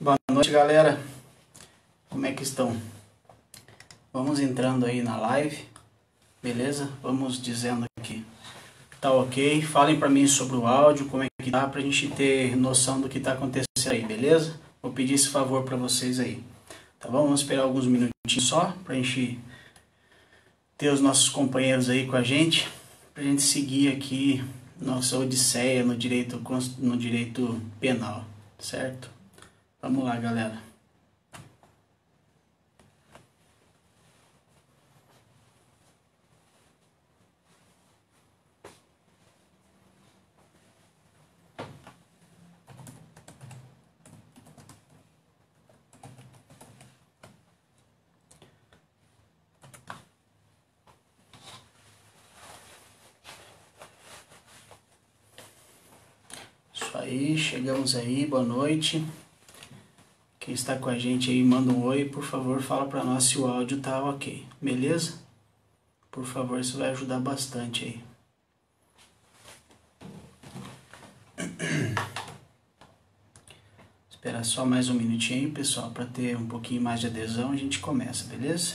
Boa noite, galera. Como é que estão? Vamos entrando aí na live, beleza? Vamos dizendo aqui. Tá ok? Falem pra mim sobre o áudio, como é que tá, pra gente ter noção do que tá acontecendo aí, beleza? Vou pedir esse favor pra vocês aí. Tá bom? Vamos esperar alguns minutinhos só pra gente ter os nossos companheiros aí com a gente, pra gente seguir aqui nossa odisseia no direito penal, certo? Vamos lá, galera. Isso aí, chegamos aí, boa noite. Quem está com a gente aí, manda um oi, por favor, fala para nós se o áudio tá ok, beleza? Por favor, isso vai ajudar bastante aí. Esperar só mais um minutinho aí, pessoal, para ter um pouquinho mais de adesão, a gente começa, beleza?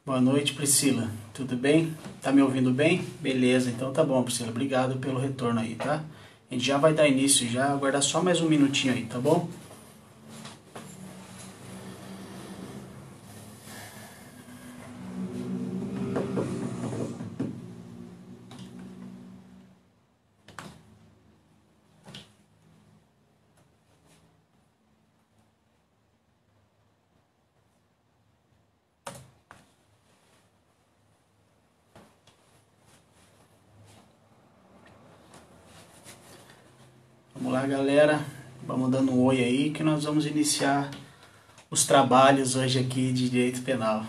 Boa noite, Priscila. Tudo bem? Tá me ouvindo bem? Beleza, então tá bom, Priscila. Obrigado pelo retorno aí, tá? A gente já vai dar início já, aguardar só mais um minutinho aí, tá bom? Vamos lá, galera, vamos dando um oi aí que nós vamos iniciar os trabalhos hoje aqui de direito penal.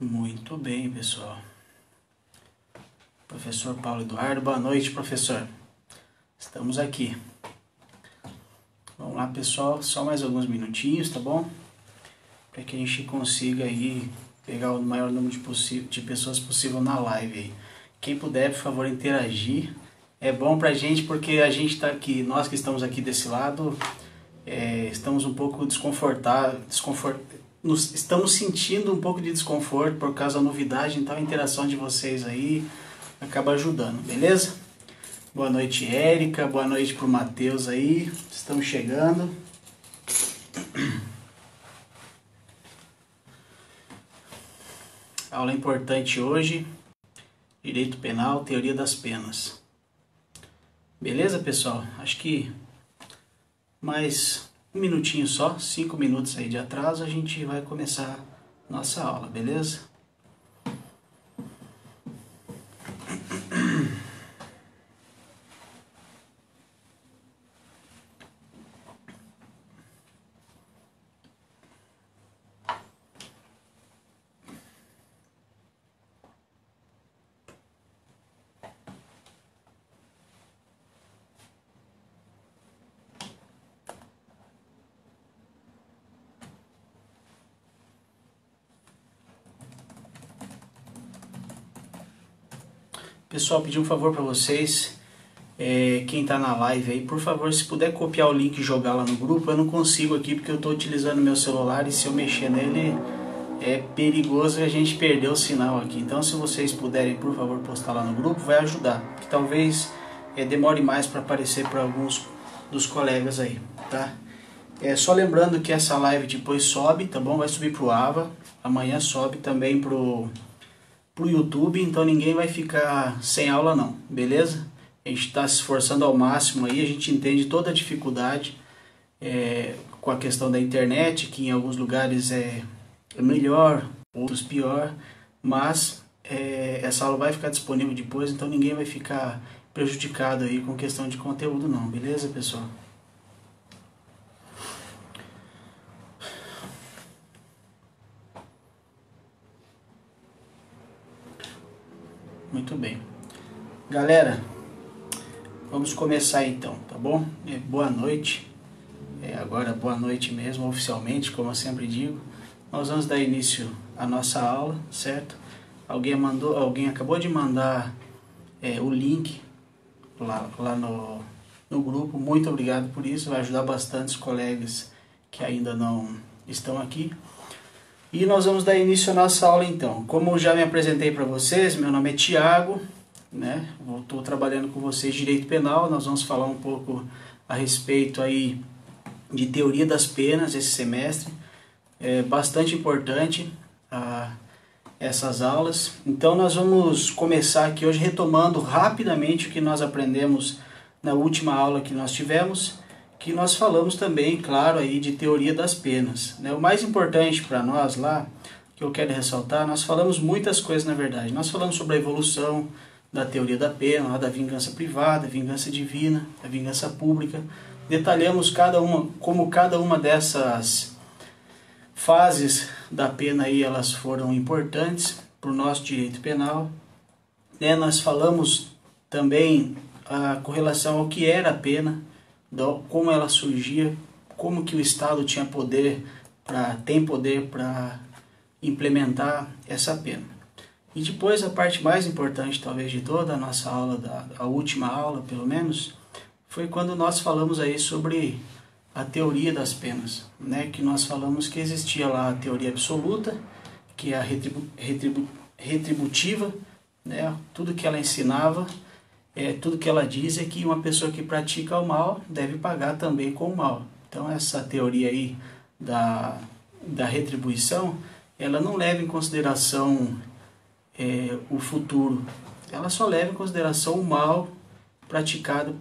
Muito bem, pessoal. Professor Paulo Eduardo, boa noite, professor. Estamos aqui. Vamos lá, pessoal, só mais alguns minutinhos, tá bom? Para que a gente consiga aí pegar o maior número de pessoas possível na live aí. Quem puder, por favor, interagir. É bom pra gente porque a gente tá aqui, nós que estamos aqui desse lado, estamos um pouco estamos sentindo um pouco de desconforto por causa da novidade, então a interação de vocês aí acaba ajudando, beleza? Boa noite, Érica, boa noite pro Matheus aí, estamos chegando. Aula importante hoje, Direito Penal, Teoria das Penas. Beleza, pessoal? Acho que mais um minutinho só, 5 minutos aí de atraso, a gente vai começar nossa aula, beleza? Pessoal, pedir um favor para vocês, quem está na live aí, por favor, se puder copiar o link e jogar lá no grupo. Eu não consigo aqui porque eu estou utilizando meu celular e se eu mexer nele é perigoso e a gente perder o sinal aqui. Então, se vocês puderem, por favor, postar lá no grupo, vai ajudar. Porque talvez demore mais para aparecer para alguns dos colegas aí, tá? Só lembrando que essa live depois sobe, tá bom? Vai subir pro Ava, amanhã sobe também pro YouTube, então ninguém vai ficar sem aula não, beleza? A gente está se esforçando ao máximo aí, a gente entende toda a dificuldade com a questão da internet, que em alguns lugares é melhor, outros pior, mas essa aula vai ficar disponível depois, então ninguém vai ficar prejudicado aí com questão de conteúdo não, beleza, pessoal? Muito bem. Galera, vamos começar então, tá bom? Boa noite. Agora boa noite mesmo, oficialmente, como eu sempre digo. Nós vamos dar início à nossa aula, certo? Alguém acabou de mandar o link lá no grupo. Muito obrigado por isso, vai ajudar bastante os colegas que ainda não estão aqui. E nós vamos dar início à nossa aula então. Como eu já me apresentei para vocês, meu nome é Tiago, né? Estou trabalhando com vocês Direito Penal. Nós vamos falar um pouco a respeito aí de teoria das penas esse semestre. É bastante importante essas aulas. Então nós vamos começar aqui hoje retomando rapidamente o que nós aprendemos na última aula que nós tivemos, que nós falamos também, claro, aí de teoria das penas, né? O mais importante para nós lá, que eu quero ressaltar, nós falamos muitas coisas na verdade. Nós falamos sobre a evolução da teoria da pena, lá da vingança privada, vingança divina, a vingança pública. Detalhamos como cada uma dessas fases da pena aí, elas foram importantes para o nosso direito penal, né? Nós falamos também com relação ao que era a pena, como ela surgia, como que o Estado tem poder para implementar essa pena. E depois a parte mais importante talvez de toda a nossa aula, a última aula pelo menos, foi quando nós falamos aí sobre a teoria das penas, né? Que nós falamos que existia lá a teoria absoluta, que é a retributiva, né? Tudo que ela ensinava, tudo que ela diz é que uma pessoa que pratica o mal deve pagar também com o mal. Então essa teoria aí da retribuição, ela não leva em consideração o futuro, ela só leva em consideração o mal praticado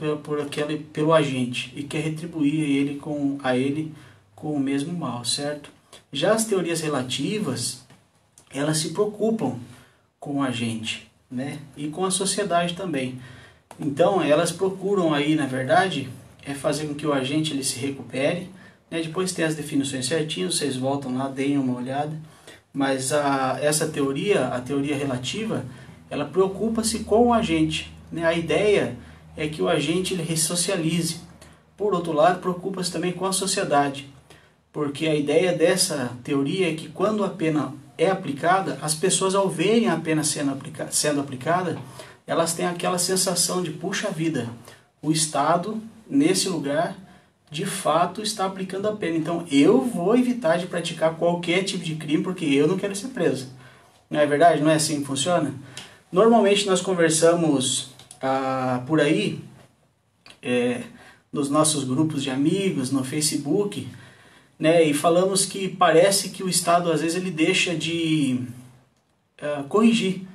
pelo agente e quer retribuir a ele com o mesmo mal, certo? Já as teorias relativas, elas se preocupam com o agente, né? E com a sociedade também. Então elas procuram aí, na verdade, fazer com que o agente ele se recupere, né? Depois tem as definições certinhas, vocês voltam lá, deem uma olhada. Mas essa teoria, a teoria relativa, ela preocupa-se com o agente, né? A ideia é que o agente ele ressocialize. Por outro lado, preocupa-se também com a sociedade, porque a ideia dessa teoria é que quando a pena é aplicada, as pessoas ao verem a pena sendo aplicada, elas têm aquela sensação de, puxa vida, o Estado, nesse lugar, de fato está aplicando a pena. Então eu vou evitar de praticar qualquer tipo de crime porque eu não quero ser preso. Não é verdade? Não é assim que funciona? Normalmente nós conversamos por aí, nos nossos grupos de amigos, no Facebook, né, e falamos que parece que o Estado às vezes ele deixa de corrigir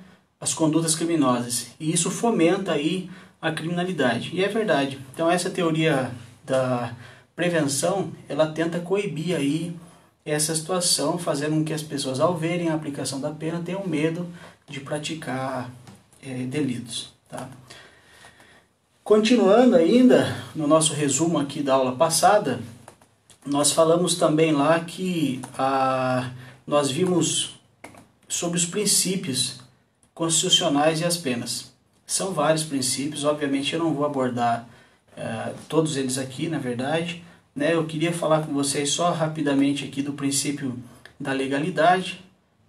as condutas criminosas, e isso fomenta aí a criminalidade, e é verdade. Então essa teoria da prevenção, ela tenta coibir aí essa situação, fazendo com que as pessoas ao verem a aplicação da pena tenham medo de praticar delitos, tá? Continuando ainda no nosso resumo aqui da aula passada, nós falamos também lá que nós vimos sobre os princípios constitucionais e as penas. São vários princípios, obviamente eu não vou abordar todos eles aqui, na verdade, né? Eu queria falar com vocês só rapidamente aqui do princípio da legalidade,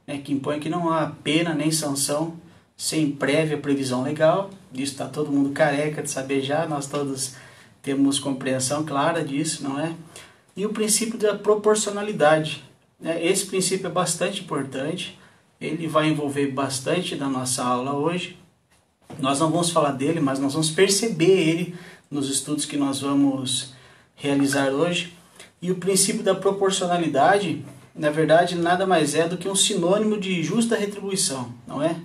né, que impõe que não há pena nem sanção sem prévia previsão legal. Isso está todo mundo careca de saber já, nós todos temos compreensão clara disso, não é? E o princípio da proporcionalidade, né? Esse princípio é bastante importante, ele vai envolver bastante da nossa aula hoje. Nós não vamos falar dele, mas nós vamos perceber ele nos estudos que nós vamos realizar hoje. E o princípio da proporcionalidade, na verdade, nada mais é do que um sinônimo de justa retribuição, não é?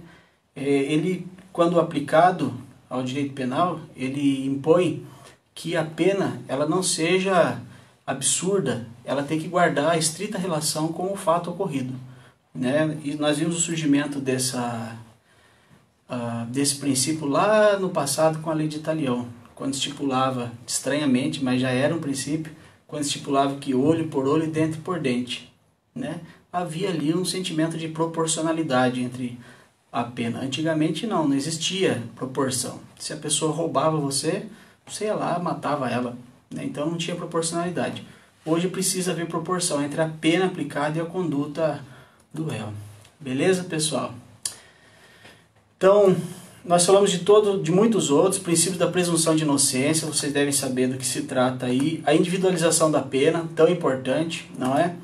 Ele, quando aplicado ao direito penal, ele impõe que a pena ela não seja absurda, ela tem que guardar a estrita relação com o fato ocorrido, né? E nós vimos o surgimento desse princípio lá no passado com a lei de Talião, quando estipulava, estranhamente, mas já era um princípio, quando estipulava que olho por olho e dente por dente, né? Havia ali um sentimento de proporcionalidade entre a pena. Antigamente não existia proporção. Se a pessoa roubava você ia lá, matava ela, né? Então não tinha proporcionalidade. Hoje precisa haver proporção entre a pena aplicada e a conduta do réu. Beleza, pessoal? Então, nós falamos de muitos outros, princípios da presunção de inocência, vocês devem saber do que se trata aí. A individualização da pena, tão importante, não é?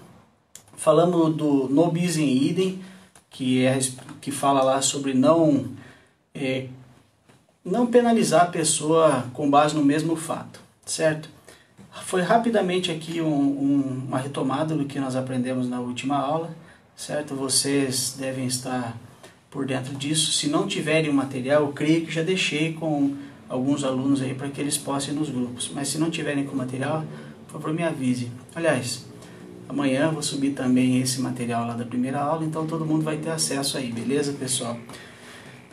Falamos do no bis in idem, que fala lá sobre não penalizar a pessoa com base no mesmo fato, certo? Foi rapidamente aqui uma retomada do que nós aprendemos na última aula, certo? Vocês devem estar por dentro disso. Se não tiverem o material, eu creio que já deixei com alguns alunos aí para que eles possam ir nos grupos. Mas se não tiverem com o material, por favor me avise. Aliás, amanhã eu vou subir também esse material lá da primeira aula, então todo mundo vai ter acesso aí, beleza, pessoal?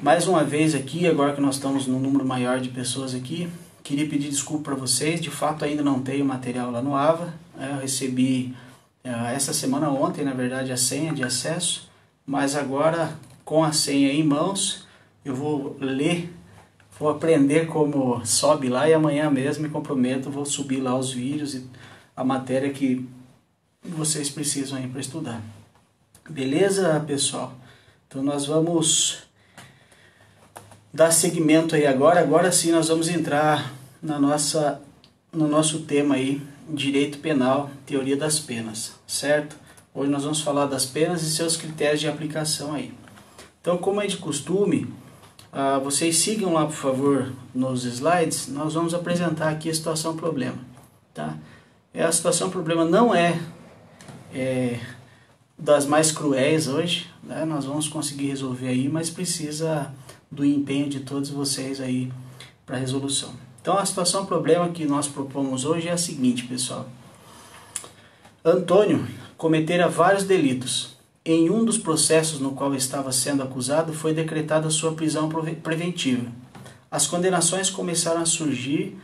Mais uma vez aqui, agora que nós estamos num número maior de pessoas aqui, queria pedir desculpa para vocês, de fato ainda não tenho material lá no AVA, eu recebi essa semana, ontem na verdade, a senha de acesso, mas agora com a senha em mãos, eu vou ler, vou aprender como sobe lá e amanhã mesmo me comprometo, vou subir lá os vídeos e a matéria que vocês precisam aí para estudar. Beleza, pessoal? Então nós vamos dar seguimento aí agora sim nós vamos entrar no nosso tema aí, direito penal, teoria das penas, certo? Hoje nós vamos falar das penas e seus critérios de aplicação aí. Então, como é de costume, vocês sigam lá, por favor, nos slides, nós vamos apresentar aqui a situação problema, tá? A situação problema não é das mais cruéis hoje, né? Nós vamos conseguir resolver aí, mas precisa do empenho de todos vocês aí para resolução. Então a situação problema que nós propomos hoje é a seguinte, pessoal. Antônio cometera vários delitos. Em um dos processos no qual estava sendo acusado foi decretada sua prisão preventiva. As condenações começaram a surgir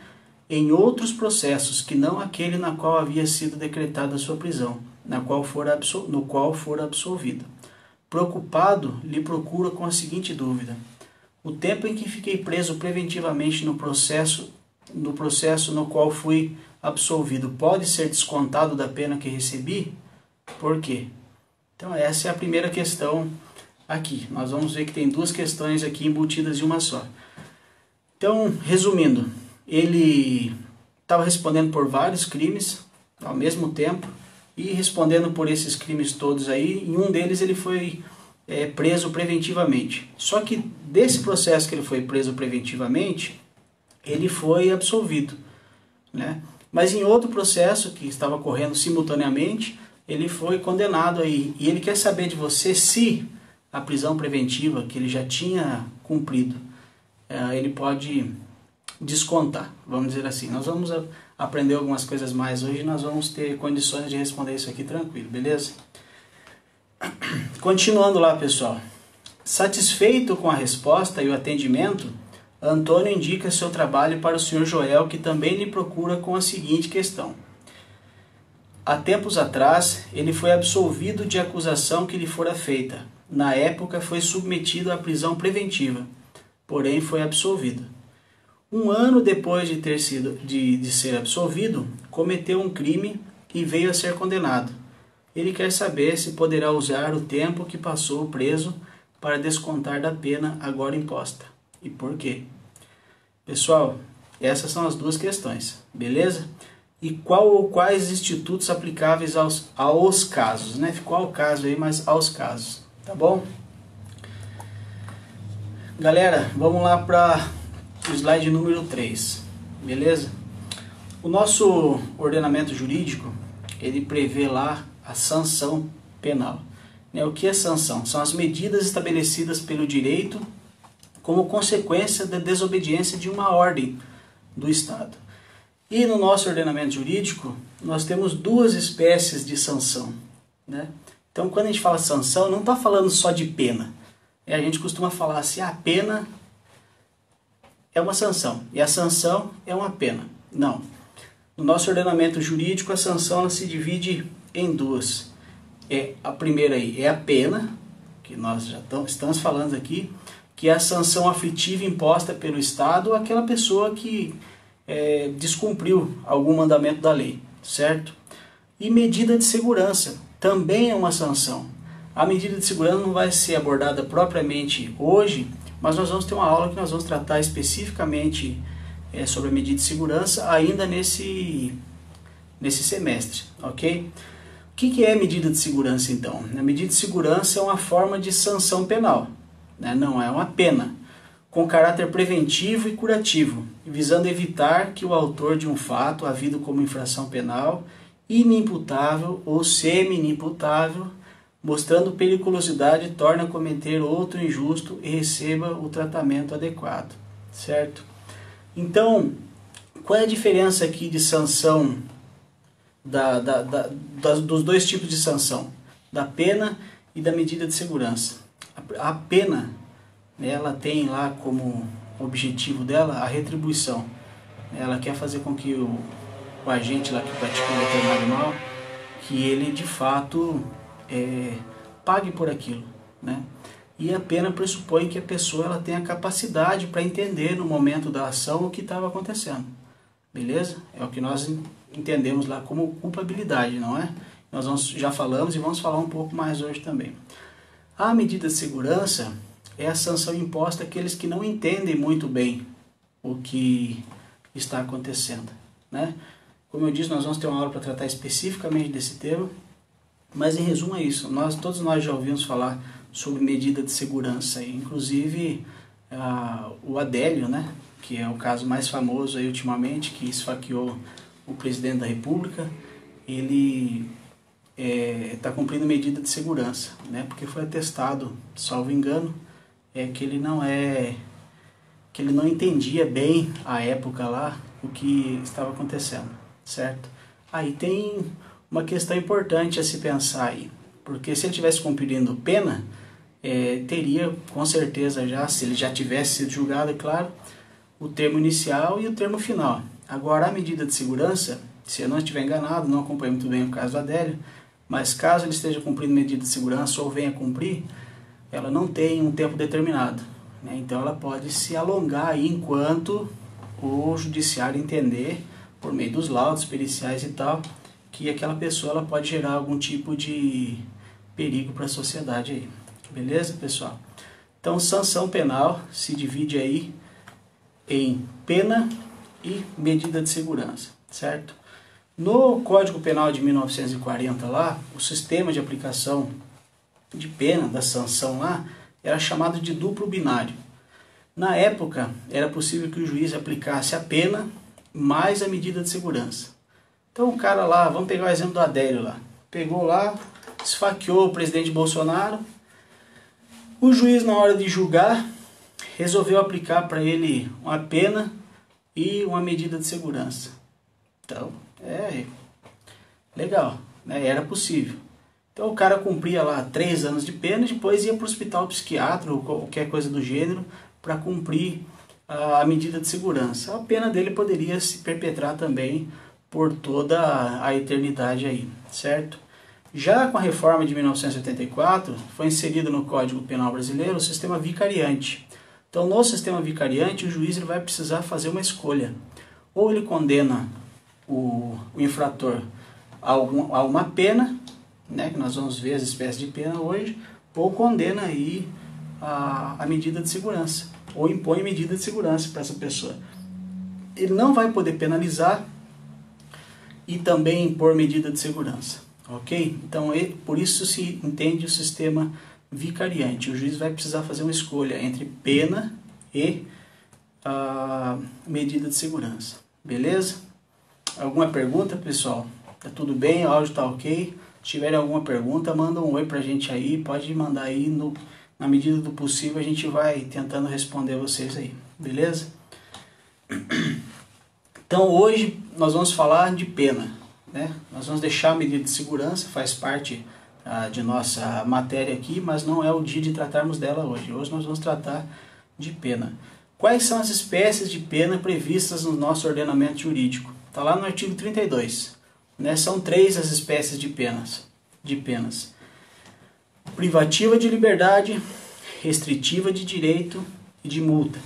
em outros processos que não aquele na qual havia sido decretada sua prisão, no qual fora absolvido. Preocupado, lhe procura com a seguinte dúvida: o tempo em que fiquei preso preventivamente no processo no qual fui absolvido pode ser descontado da pena que recebi? Por quê? Então essa é a primeira questão aqui. Nós vamos ver que tem duas questões aqui embutidas em uma só. Então, resumindo, ele estava respondendo por vários crimes ao mesmo tempo e respondendo por esses crimes todos aí, em um deles ele foi preso preventivamente. Só que desse processo que ele foi preso preventivamente, ele foi absolvido, né? Mas em outro processo que estava correndo simultaneamente, ele foi condenado aí. E ele quer saber de você se a prisão preventiva que ele já tinha cumprido, ele pode descontar, vamos dizer assim. Nós vamos aprender algumas coisas mais hoje e nós vamos ter condições de responder isso aqui tranquilo, beleza? Continuando lá, pessoal. Satisfeito com a resposta e o atendimento, Antônio indica seu trabalho para o Sr. Joel, que também lhe procura com a seguinte questão. Há tempos atrás, ele foi absolvido de acusação que lhe fora feita. Na época, foi submetido à prisão preventiva, porém foi absolvido. Um ano depois de ser absolvido, cometeu um crime e veio a ser condenado. Ele quer saber se poderá usar o tempo que passou preso para descontar da pena agora imposta. E por quê? Pessoal, essas são as duas questões, beleza? E qual ou quais institutos aplicáveis aos casos, né? Ficou ao caso aí, mas aos casos, tá bom? Galera, vamos lá para o slide número 3, beleza? O nosso ordenamento jurídico, ele prevê lá a sanção penal. O que é sanção? São as medidas estabelecidas pelo direito como consequência da desobediência de uma ordem do Estado. E no nosso ordenamento jurídico, nós temos duas espécies de sanção, né? Então, quando a gente fala sanção, não está falando só de pena. A gente costuma falar assim, a pena é uma sanção e a sanção é uma pena. Não. No nosso ordenamento jurídico, a sanção ela se divide em duas. A primeira aí é a pena, que nós já estamos falando aqui, que é a sanção aflitiva imposta pelo Estado àquela pessoa que descumpriu algum mandamento da lei, certo? E medida de segurança também é uma sanção. A medida de segurança não vai ser abordada propriamente hoje, mas nós vamos ter uma aula que nós vamos tratar especificamente sobre a medida de segurança ainda nesse semestre, ok? O que é medida de segurança então? A medida de segurança é uma forma de sanção penal, né? Não é uma pena, com caráter preventivo e curativo, visando evitar que o autor de um fato havido como infração penal, inimputável ou semi-inimputável, mostrando periculosidade, torne a cometer outro injusto e receba o tratamento adequado, certo? Então, qual é a diferença aqui de sanção dos dois tipos de sanção? Da pena e da medida de segurança. A pena, ela tem lá como objetivo dela a retribuição. Ela quer fazer com que o agente lá que praticou um determinado mal, que ele de fato pague por aquilo, né? E a pena pressupõe que a pessoa ela tenha capacidade para entender no momento da ação o que estava acontecendo, beleza? É o que nós entendemos lá como culpabilidade, não é? Nós já falamos e vamos falar um pouco mais hoje também. A medida de segurança é a sanção imposta àqueles que não entendem muito bem o que está acontecendo, né? Como eu disse, nós vamos ter uma aula para tratar especificamente desse tema, mas em resumo é isso. Todos nós já ouvimos falar sobre medida de segurança, inclusive o Adélio, né, que é o caso mais famoso aí ultimamente, que esfaqueou o presidente da República. Ele está cumprindo medida de segurança, né, porque foi atestado, salvo engano, que ele não entendia bem à época lá o que estava acontecendo, certo? Aí tem uma questão importante a se pensar aí, porque se ele estivesse cumprindo pena, teria com certeza já, se ele já tivesse sido julgado, é claro, o termo inicial e o termo final. Agora a medida de segurança, se eu não estiver enganado, não acompanho muito bem o caso do Adélio, mas caso ele esteja cumprindo medida de segurança ou venha cumprir, ela não tem um tempo determinado, né? Então ela pode se alongar aí enquanto o judiciário entender, por meio dos laudos periciais e tal, que aquela pessoa ela pode gerar algum tipo de perigo para a sociedade aí. Beleza, pessoal? Então, sanção penal se divide aí em pena e medida de segurança, certo? No Código Penal de 1940 lá, o sistema de aplicação de pena, da sanção lá, era chamado de duplo binário. Na época, era possível que o juiz aplicasse a pena mais a medida de segurança. Então o cara lá, vamos pegar o exemplo do Adélio lá, pegou lá, esfaqueou o presidente Bolsonaro, o juiz na hora de julgar resolveu aplicar para ele uma pena e uma medida de segurança. Então, legal, né? Era possível. Então o cara cumpria lá 3 anos de pena e depois ia para o hospital psiquiátrico ou qualquer coisa do gênero para cumprir a medida de segurança. A pena dele poderia se perpetrar também por toda a eternidade aí, certo? Já com a reforma de 1984, foi inserido no Código Penal Brasileiro o sistema vicariante. Então, no sistema vicariante, o juiz ele vai precisar fazer uma escolha. Ou ele condena o infrator a uma pena, né, que nós vamos ver as espécies de pena hoje, ou condena aí a medida de segurança, ou impõe medida de segurança para essa pessoa. Ele não vai poder penalizar e também impor medida de segurança, ok? Então, por isso se entende o sistema vicariante. O juiz vai precisar fazer uma escolha entre pena e medida de segurança, beleza? Alguma pergunta, pessoal? Tá tudo bem? O áudio tá ok? Se tiverem alguma pergunta, manda um oi pra gente aí, pode mandar aí, na medida do possível a gente vai tentando responder vocês aí, beleza? Então hoje nós vamos falar de pena, né? Nós vamos deixar a medida de segurança, faz parte de nossa matéria aqui, mas não é o dia de tratarmos dela hoje. Hoje nós vamos tratar de pena. Quais são as espécies de pena previstas no nosso ordenamento jurídico? Está lá no artigo 32. Né? São 3 as espécies de penas. Privativa de liberdade, restritiva de direito e de multa.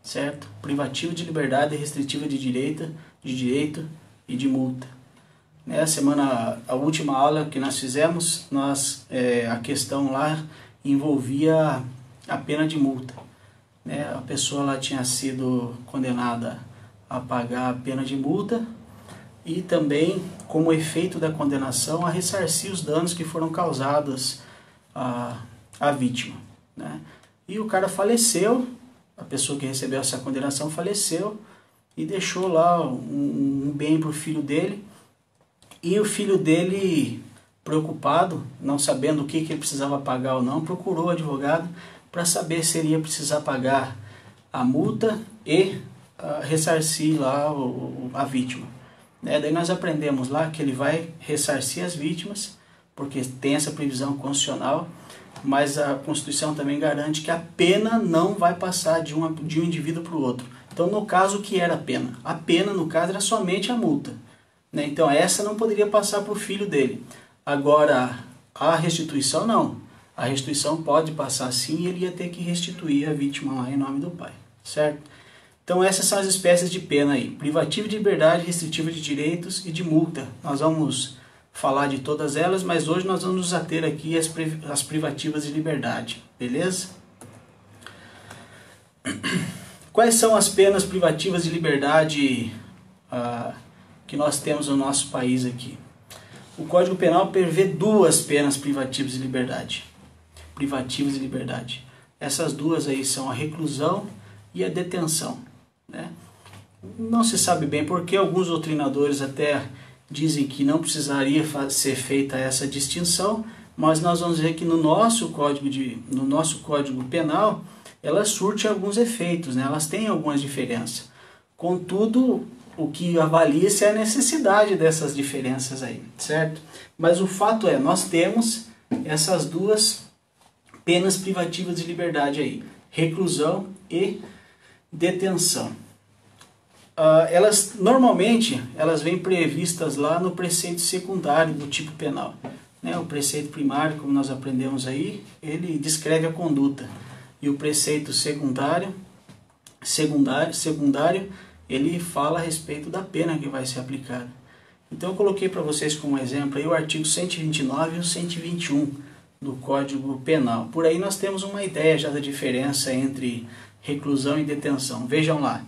Certo? Privativa de liberdade, restritiva de direito e de multa. A última aula que nós fizemos, a questão lá envolvia a pena de multa. Né? A pessoa lá tinha sido condenada a pagar a pena de multa e também, como efeito da condenação, a ressarcir os danos que foram causados à vítima. Né? E o cara faleceu, a pessoa que recebeu essa condenação faleceu e deixou lá um bem para o filho dele. E o filho dele, preocupado, não sabendo o que ele precisava pagar ou não, procurou o advogado para saber se ele ia precisar pagar a multa e ressarcir lá a vítima. Daí nós aprendemos lá que ele vai ressarcir as vítimas, porque tem essa previsão constitucional, mas a Constituição também garante que a pena não vai passar de um indivíduo para o outro. Então, no caso, o que era a pena? A pena, no caso, era somente a multa. Então essa não poderia passar para o filho dele. Agora, a restituição não. A restituição pode passar sim e ele ia ter que restituir a vítima lá em nome do pai. Certo? Então essas são as espécies de pena aí. Privativa de liberdade, restritiva de direitos e de multa. Nós vamos falar de todas elas, mas hoje nós vamos nos ater aqui às privativas de liberdade. Beleza? Quais são as penas privativas de liberdade que nós temos no nosso país aqui? O Código Penal prevê 2 penas privativas de liberdade. Essas 2 aí são a reclusão e a detenção. Né? Não se sabe bem porque alguns doutrinadores até dizem que não precisaria ser feita essa distinção, mas nós vamos ver que no nosso Código Penal ela surte alguns efeitos, né? Elas têm algumas diferenças. Contudo, o que avalia-se é a necessidade dessas diferenças aí, certo? Mas o fato é, nós temos essas 2 penas privativas de liberdade aí, reclusão e detenção. Normalmente, elas vêm previstas lá no preceito secundário do tipo penal. Né? O preceito primário, como nós aprendemos aí, ele descreve a conduta. E o preceito secundário ele fala a respeito da pena que vai ser aplicada. Então eu coloquei para vocês como exemplo aí o artigo 129 e o 121 do Código Penal. Por aí nós temos uma ideia já da diferença entre reclusão e detenção. Vejam lá,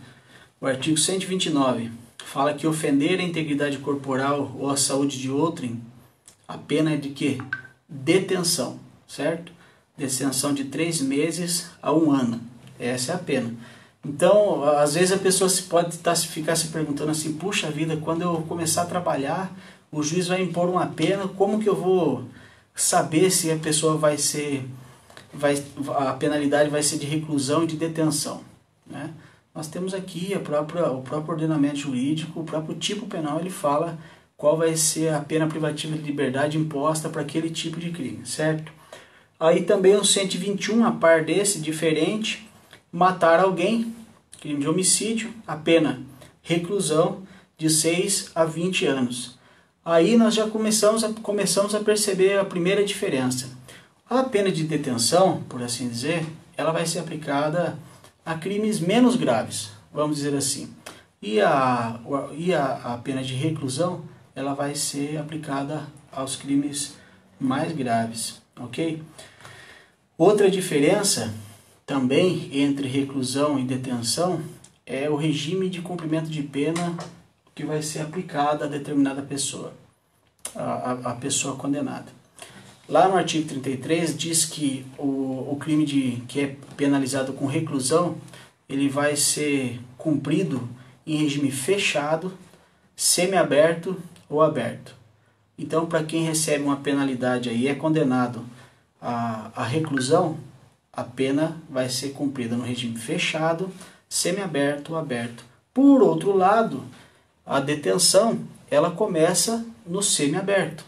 o artigo 129 fala que ofender a integridade corporal ou a saúde de outrem, a pena é de quê? Detenção, certo? Detenção de 3 meses a 1 ano. Essa é a pena. Então, às vezes a pessoa pode ficar se perguntando assim, puxa vida, quando eu começar a trabalhar, o juiz vai impor uma pena, como que eu vou saber se a pessoa a penalidade vai ser de reclusão e de detenção? Né? Nós temos aqui o próprio ordenamento jurídico, o próprio tipo penal, ele fala qual vai ser a pena privativa de liberdade imposta para aquele tipo de crime, certo? Aí também o 121, a par desse, diferente, matar alguém, crime de homicídio, a pena reclusão de 6 a 20 anos. Aí nós já começamos a perceber a primeira diferença. A pena de detenção, por assim dizer, ela vai ser aplicada a crimes menos graves, vamos dizer assim. E a pena de reclusão, ela vai ser aplicada aos crimes mais graves, ok? Outra diferença também entre reclusão e detenção é o regime de cumprimento de pena que vai ser aplicado a determinada pessoa, a pessoa condenada. Lá no artigo 33 diz que o crime que é penalizado com reclusão, ele vai ser cumprido em regime fechado, semiaberto ou aberto. Então, para quem recebe uma penalidade aí, é condenado à reclusão, a pena vai ser cumprida no regime fechado, semiaberto ou aberto. Por outro lado, a detenção, ela começa no semiaberto.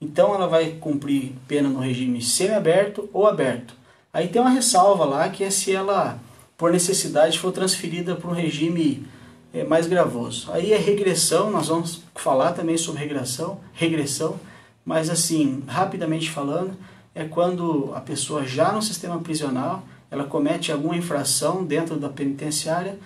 Então, ela vai cumprir pena no regime semiaberto ou aberto. Aí tem uma ressalva lá, que é se ela, por necessidade, for transferida para um regime mais gravoso. Aí é regressão, nós vamos falar também sobre regressão, mas assim, rapidamente falando, é quando a pessoa já no sistema prisional, ela comete alguma infração dentro da penitenciária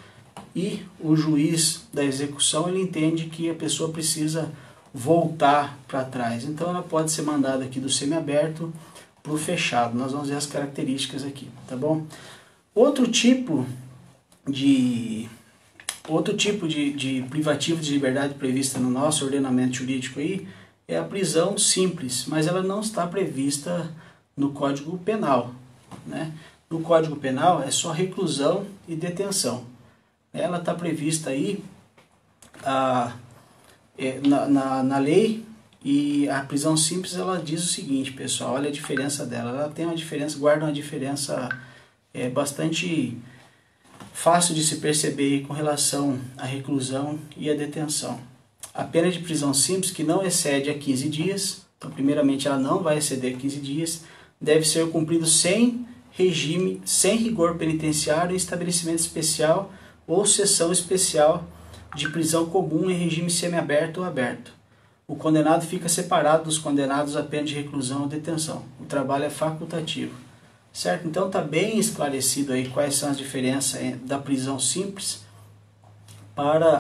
e o juiz da execução, ele entende que a pessoa precisa voltar para trás. Então ela pode ser mandada aqui do semiaberto para o fechado. Nós vamos ver as características aqui, tá bom? Outro tipo de privativo de liberdade prevista no nosso ordenamento jurídico aí é a prisão simples, mas ela não está prevista no Código Penal, né? No Código Penal é só reclusão e detenção. Ela está prevista aí na lei, e a prisão simples, ela diz o seguinte, pessoal, olha a diferença dela. Ela tem uma diferença, guarda uma diferença bastante fácil de se perceber com relação à reclusão e à detenção. A pena de prisão simples, que não excede a 15 dias, então primeiramente ela não vai exceder 15 dias, deve ser cumprido sem rigor penitenciário em estabelecimento especial ou seção especial de prisão comum em regime semiaberto ou aberto. O condenado fica separado dos condenados a pena de reclusão ou detenção. O trabalho é facultativo. Certo? Então está bem esclarecido aí quais são as diferenças da prisão simples para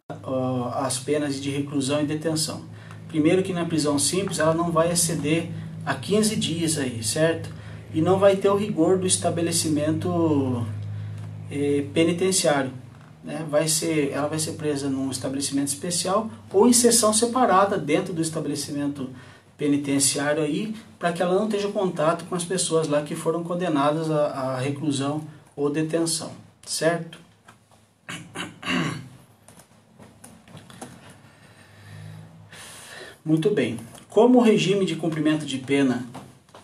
as penas de reclusão e detenção. Primeiro que na prisão simples ela não vai exceder a 15 dias aí, certo? E não vai ter o rigor do estabelecimento penitenciário, né? Ela vai ser presa num estabelecimento especial ou em seção separada dentro do estabelecimento penitenciário aí, para que ela não esteja em contato com as pessoas lá que foram condenadas à reclusão ou detenção, certo? Muito bem. Como o regime de cumprimento de pena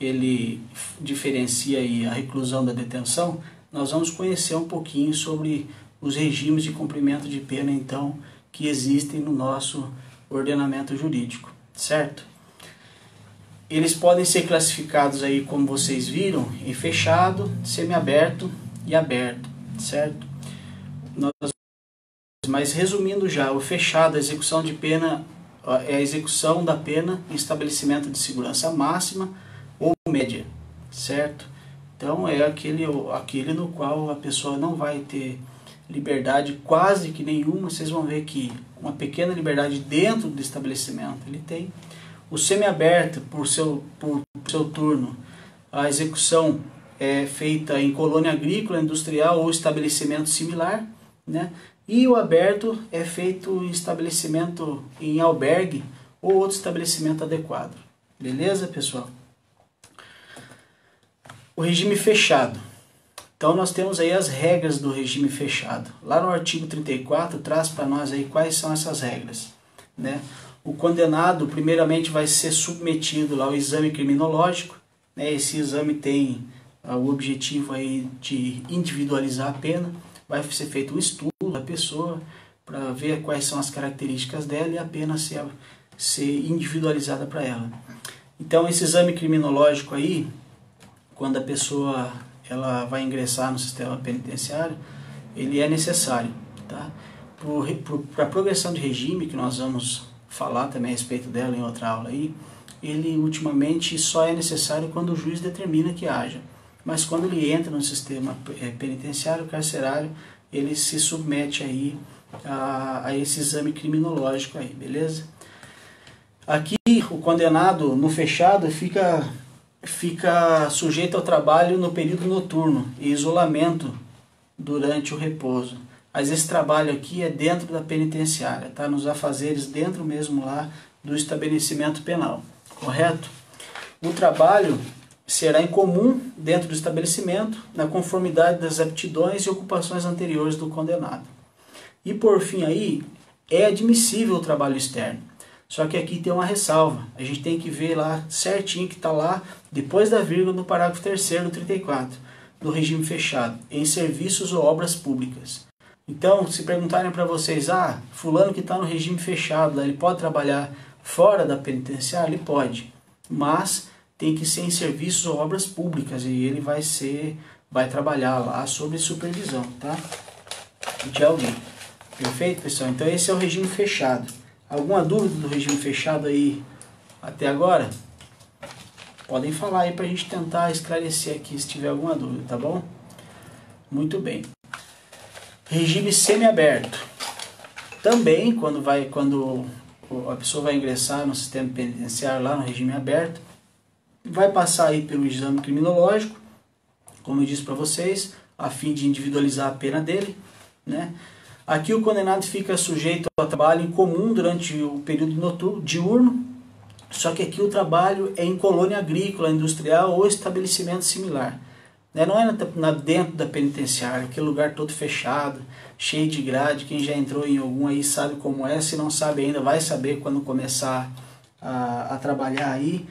ele diferencia aí a reclusão da detenção, nós vamos conhecer um pouquinho sobre os regimes de cumprimento de pena então que existem no nosso ordenamento jurídico, certo? Eles podem ser classificados aí, como vocês viram, em fechado, semiaberto e aberto, certo? Mas resumindo já, o fechado, a execução de pena, é a execução da pena em estabelecimento de segurança máxima ou média, certo? Então é aquele no qual a pessoa não vai ter liberdade quase que nenhuma. Vocês vão ver que uma pequena liberdade dentro do estabelecimento ele tem. O semiaberto, por seu turno, a execução é feita em colônia agrícola, industrial ou estabelecimento similar, né? E o aberto é feito em estabelecimento em albergue ou outro estabelecimento adequado. Beleza, pessoal? O regime fechado. Então nós temos aí as regras do regime fechado. Lá no artigo 34 traz para nós aí quais são essas regras, né? O condenado primeiramente vai ser submetido lá ao exame criminológico, né? Esse exame tem o objetivo aí de individualizar a pena. Vai ser feito um estudo da pessoa para ver quais são as características dela e a pena ser individualizada para ela. Então esse exame criminológico aí, quando a pessoa ela vai ingressar no sistema penitenciário, ele é necessário, tá? Para a progressão de regime, que nós vamos falar também a respeito dela em outra aula aí, ele ultimamente só é necessário quando o juiz determina que haja. Mas quando ele entra no sistema penitenciário, carcerário, ele se submete aí a esse exame criminológico aí, beleza? Aqui o condenado no fechado fica sujeito ao trabalho no período noturno e isolamento durante o repouso. Mas esse trabalho aqui é dentro da penitenciária, tá? Nos afazeres dentro mesmo lá do estabelecimento penal, correto? O trabalho será em comum dentro do estabelecimento, na conformidade das aptidões e ocupações anteriores do condenado. E por fim aí, é admissível o trabalho externo. Só que aqui tem uma ressalva, a gente tem que ver lá certinho que está lá, depois da vírgula no parágrafo 3º do 34, do regime fechado, em serviços ou obras públicas. Então, se perguntarem para vocês, fulano que está no regime fechado, ele pode trabalhar fora da penitenciária? Ele pode, mas tem que ser em serviços ou obras públicas, e ele vai trabalhar lá sob supervisão, tá? De alguém. Perfeito, pessoal? Então esse é o regime fechado. Alguma dúvida do regime fechado aí até agora? Podem falar aí para a gente tentar esclarecer aqui se tiver alguma dúvida, tá bom? Muito bem. Regime semiaberto. Também, quando a pessoa vai ingressar no sistema penitenciário lá no regime aberto, vai passar aí pelo exame criminológico, como eu disse para vocês, a fim de individualizar a pena dele, né? Aqui o condenado fica sujeito ao trabalho em comum durante o período noturno, diurno, só que aqui o trabalho é em colônia agrícola, industrial ou estabelecimento similar. Não é dentro da penitenciária, aquele lugar todo fechado, cheio de grade. Quem já entrou em algum aí sabe como é, se não sabe ainda vai saber quando começar a trabalhar aí.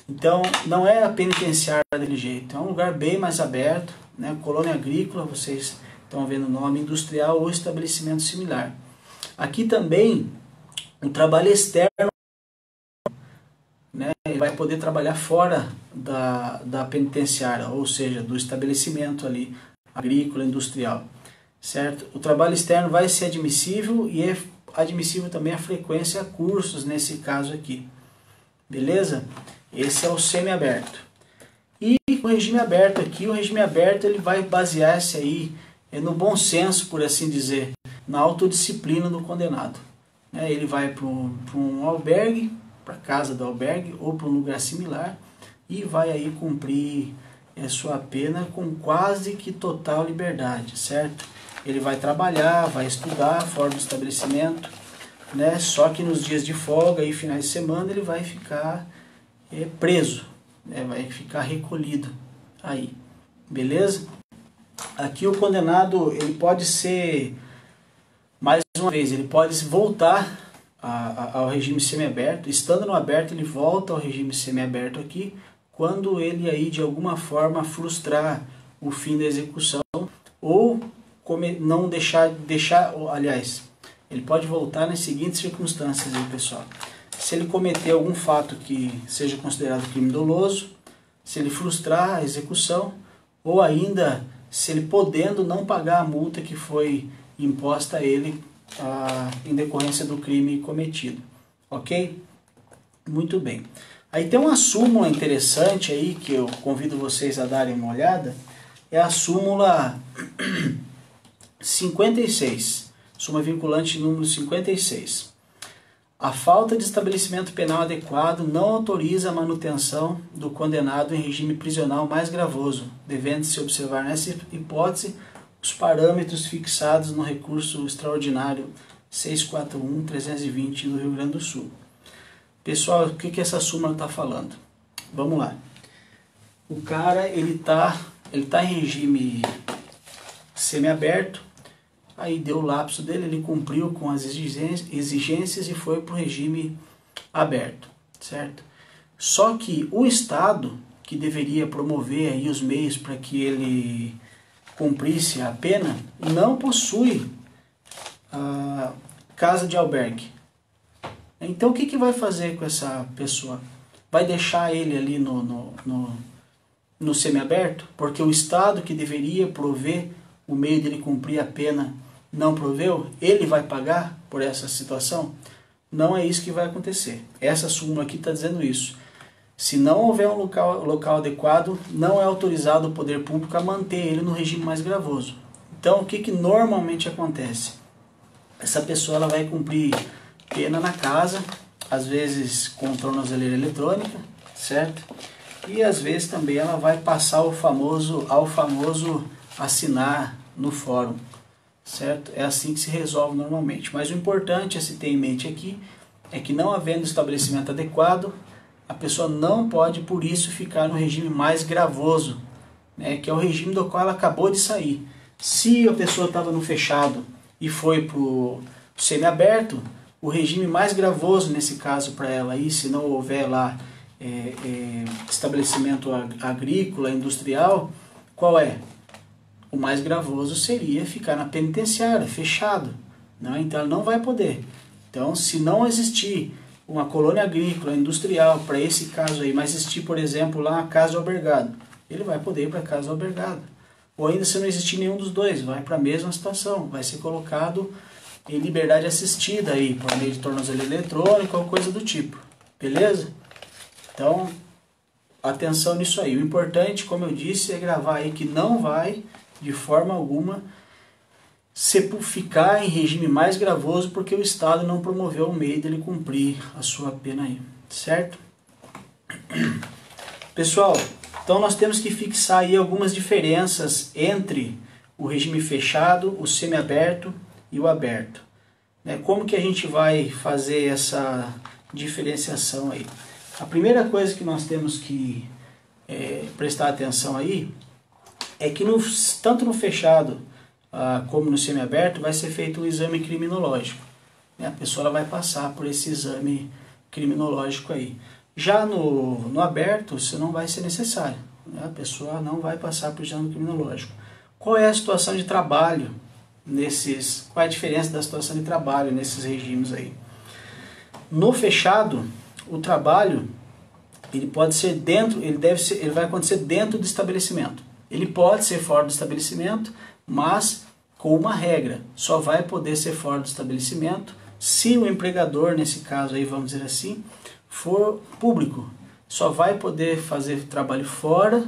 Então não é a penitenciária daquele jeito, é um lugar bem mais aberto, né? Colônia agrícola, vocês estão vendo o nome, industrial ou estabelecimento similar. Aqui também o trabalho externo, né? Ele vai poder trabalhar fora da penitenciária, ou seja, do estabelecimento ali agrícola, industrial, certo? O trabalho externo vai ser admissível e é admissível também a frequência a cursos nesse caso aqui, beleza? Esse é o semiaberto. E o regime aberto aqui, o regime aberto ele vai basear-se aí no bom senso, por assim dizer, na autodisciplina do condenado. Ele vai para um albergue, para a casa do albergue ou para um lugar similar e vai aí cumprir a sua pena com quase que total liberdade, certo? Ele vai trabalhar, vai estudar fora do estabelecimento, né? Só que nos dias de folga e finais de semana ele vai ficar preso, né? Vai ficar recolhido aí, beleza? Aqui o condenado ele pode ser, mais uma vez, ele pode voltar ao regime semiaberto. Estando no aberto, ele volta ao regime semiaberto aqui, quando ele aí de alguma forma frustrar o fim da execução ou não deixar, aliás, ele pode voltar nas seguintes circunstâncias aí, pessoal. Se ele cometer algum fato que seja considerado crime doloso, se ele frustrar a execução, ou ainda se ele podendo não pagar a multa que foi imposta a ele em decorrência do crime cometido. Ok? Muito bem. Aí tem uma súmula interessante aí que eu convido vocês a darem uma olhada. É a súmula 56. Súmula vinculante número 56. A falta de estabelecimento penal adequado não autoriza a manutenção do condenado em regime prisional mais gravoso, devendo-se observar nessa hipótese os parâmetros fixados no recurso extraordinário 641/320 do Rio Grande do Sul. Pessoal, o que essa súmula está falando? Vamos lá. O cara ele tá em regime semiaberto. Aí deu o lapso dele, ele cumpriu com as exigências e foi para o regime aberto, certo? Só que o Estado, que deveria promover aí os meios para que ele cumprisse a pena, não possui a casa de albergue. Então o que vai fazer com essa pessoa? Vai deixar ele ali no semiaberto? Porque o Estado, que deveria prover o meio dele cumprir a pena, não proveu, ele vai pagar por essa situação? Não é isso que vai acontecer. Essa súmula aqui está dizendo isso. Se não houver um local adequado, não é autorizado o poder público a manter ele no regime mais gravoso. Então, o que normalmente acontece? Essa pessoa ela vai cumprir pena na casa, às vezes com tornozeleira eletrônica, certo? E às vezes também ela vai passar ao famoso assinar no fórum, certo? É assim que se resolve normalmente. Mas o importante a se ter em mente aqui é que, não havendo estabelecimento adequado, a pessoa não pode, por isso, ficar no regime mais gravoso, né, que é o regime do qual ela acabou de sair. Se a pessoa estava no fechado e foi para o semiaberto, o regime mais gravoso nesse caso para ela aí, se não houver lá estabelecimento agrícola, industrial, qual é? O mais gravoso seria ficar na penitenciária, fechado, né? Então ela não vai poder. Então, se não existir uma colônia agrícola, industrial, para esse caso aí, mas existir, por exemplo, lá a casa albergado, ele vai poder ir para a casa albergada. Ou ainda se não existir nenhum dos dois, vai para a mesma situação, vai ser colocado em liberdade assistida aí, por meio de tornozelo eletrônico ou coisa do tipo, beleza? Então, atenção nisso aí. O importante, como eu disse, é gravar aí que não vai, de forma alguma, ficar em regime mais gravoso porque o Estado não promoveu o meio dele cumprir a sua pena aí, certo? Pessoal, então nós temos que fixar aí algumas diferenças entre o regime fechado, o semiaberto e o aberto. Como que a gente vai fazer essa diferenciação aí? A primeira coisa que nós temos que prestar atenção aí é que tanto no fechado como no semiaberto vai ser feito um exame criminológico. A pessoa ela vai passar por esse exame criminológico aí. Já no aberto, isso não vai ser necessário. A pessoa não vai passar por exame criminológico. Qual é a situação de trabalho qual é a diferença da situação de trabalho nesses regimes aí? No fechado, o trabalho ele pode ser ele vai acontecer dentro do estabelecimento. Ele pode ser fora do estabelecimento, mas com uma regra, só vai poder ser fora do estabelecimento se o empregador, nesse caso aí, vamos dizer assim, for público. Só vai poder fazer trabalho fora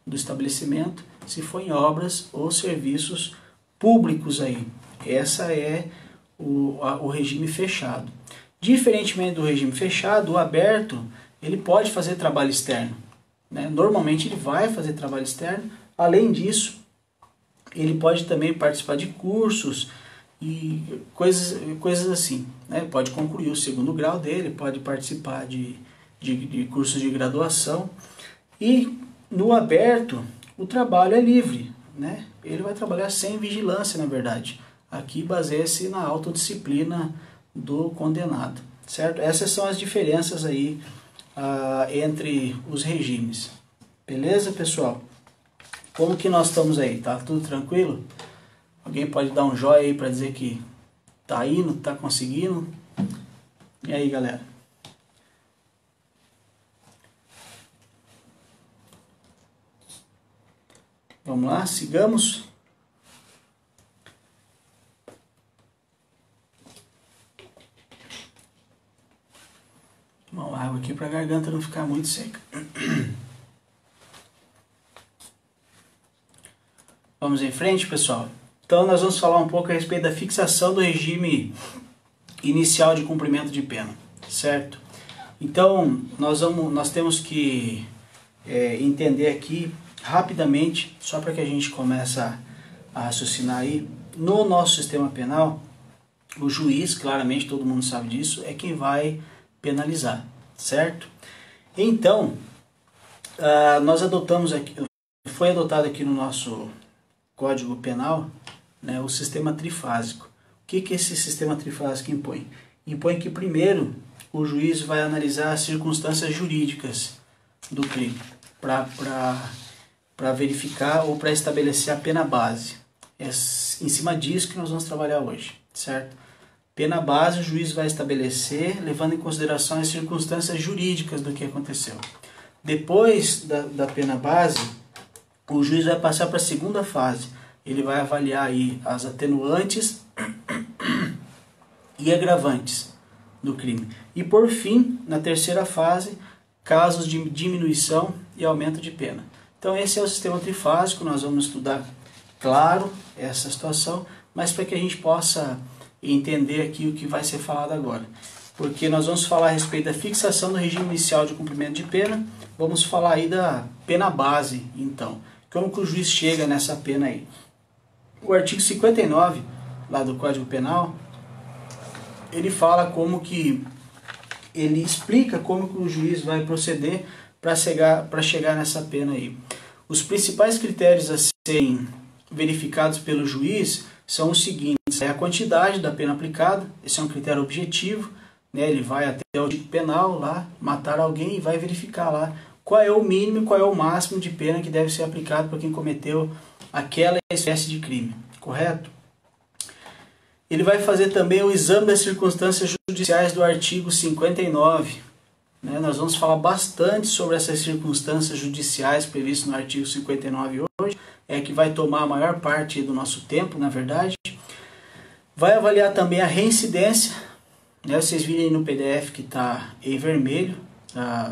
do estabelecimento se for em obras ou serviços públicos aí. Essa é o regime fechado. Diferentemente do regime fechado, o aberto, ele pode fazer trabalho externo, né? Normalmente ele vai fazer trabalho externo. Além disso, ele pode também participar de cursos e coisas assim, né? Pode concluir o segundo grau dele, pode participar de cursos de graduação. E no aberto, o trabalho é livre, né? Ele vai trabalhar sem vigilância, na verdade. Aqui baseia-se na autodisciplina do condenado, certo? Essas são as diferenças aí entre os regimes. Beleza, pessoal? Como que nós estamos aí? Tá tudo tranquilo? Alguém pode dar um joinha aí para dizer que tá indo, tá conseguindo? E aí, galera? Vamos lá, sigamos. Tomar uma água aqui para a garganta não ficar muito seca. Vamos em frente, pessoal? Então nós vamos falar um pouco a respeito da fixação do regime inicial de cumprimento de pena, certo? Então nós temos que entender aqui rapidamente, só para que a gente comece a raciocinar aí. No nosso sistema penal, o juiz, claramente todo mundo sabe disso, é quem vai penalizar, certo? Então, nós adotamos aqui, foi adotado aqui no nosso Código Penal, né, o sistema trifásico. O que esse sistema trifásico impõe? Impõe que primeiro o juiz vai analisar as circunstâncias jurídicas do crime para verificar ou para estabelecer a pena base. É em cima disso que nós vamos trabalhar hoje, certo? Pena base o juiz vai estabelecer levando em consideração as circunstâncias jurídicas do que aconteceu. Depois da pena base, o juiz vai passar para a segunda fase. Ele vai avaliar aí as atenuantes e agravantes do crime. E por fim, na terceira fase, casos de diminuição e aumento de pena. Então esse é o sistema trifásico, nós vamos estudar, claro, essa situação, mas para que a gente possa entender aqui o que vai ser falado agora. Porque nós vamos falar a respeito da fixação do regime inicial de cumprimento de pena, vamos falar aí da pena base, então. Como que o juiz chega nessa pena aí? O artigo 59, lá do Código Penal, ele fala como que, ele explica como que o juiz vai proceder para chegar nessa pena aí. Os principais critérios a serem verificados pelo juiz são os seguintes: é a quantidade da pena aplicada, esse é um critério objetivo, né? Ele vai até o tipo penal lá, matar alguém, e vai verificar lá qual é o mínimo e qual é o máximo de pena que deve ser aplicado para quem cometeu aquela espécie de crime, correto? Ele vai fazer também o exame das circunstâncias judiciais do artigo 59. Né? Nós vamos falar bastante sobre essas circunstâncias judiciais previstas no artigo 59 hoje, é que vai tomar a maior parte do nosso tempo, na verdade. Vai avaliar também a reincidência, né? Vocês virem no PDF que está em vermelho,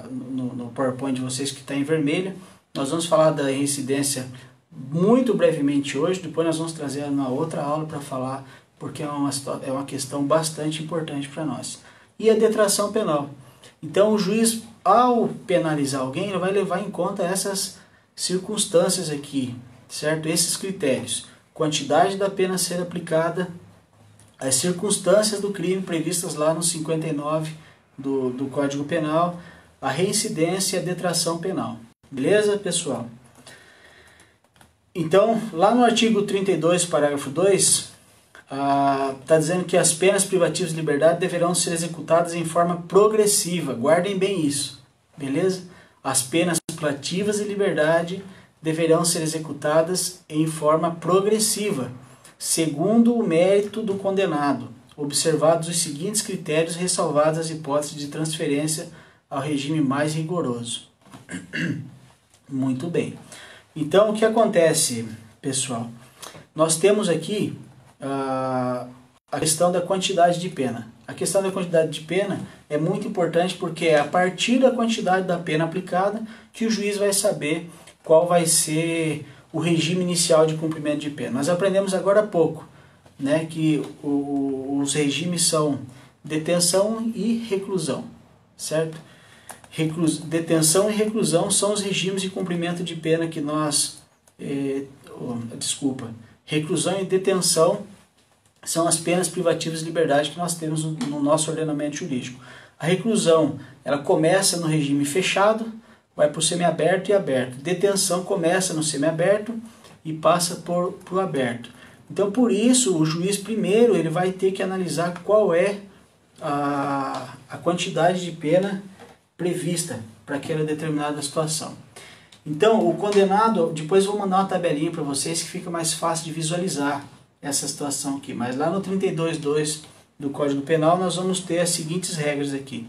no PowerPoint de vocês que está em vermelho. Nós vamos falar da reincidência muito brevemente hoje, depois nós vamos trazer uma outra aula para falar, porque é uma questão bastante importante para nós. E a detração penal. Então o juiz, ao penalizar alguém, ele vai levar em conta essas circunstâncias aqui, certo? Esses critérios: quantidade da pena a ser aplicada, as circunstâncias do crime previstas lá no 59 do Código Penal, a reincidência e a detração penal. Beleza, pessoal? Então, lá no artigo 32, parágrafo 2, está dizendo que as penas privativas de liberdade deverão ser executadas em forma progressiva. Guardem bem isso, beleza? As penas privativas de liberdade deverão ser executadas em forma progressiva, segundo o mérito do condenado, observados os seguintes critérios, ressalvadas as hipóteses de transferência ao regime mais rigoroso. Muito bem. Então, o que acontece, pessoal? Nós temos aqui a questão da quantidade de pena. A questão da quantidade de pena é muito importante porque é a partir da quantidade da pena aplicada que o juiz vai saber qual vai ser o regime inicial de cumprimento de pena. Nós aprendemos agora há pouco, né, que os regimes são detenção e reclusão, certo? Detenção e reclusão são os regimes de cumprimento de pena que nós... reclusão e detenção são as penas privativas de liberdade que nós temos no nosso ordenamento jurídico. A reclusão, ela começa no regime fechado, vai para o semiaberto e aberto. Detenção começa no semiaberto e passa por o aberto. Então, por isso, o juiz primeiro ele vai ter que analisar qual é a quantidade de pena prevista para aquela determinada situação. Então, o condenado, depois eu vou mandar uma tabelinha para vocês que fica mais fácil de visualizar essa situação aqui. Mas lá no 32.2 do Código Penal nós vamos ter as seguintes regras aqui.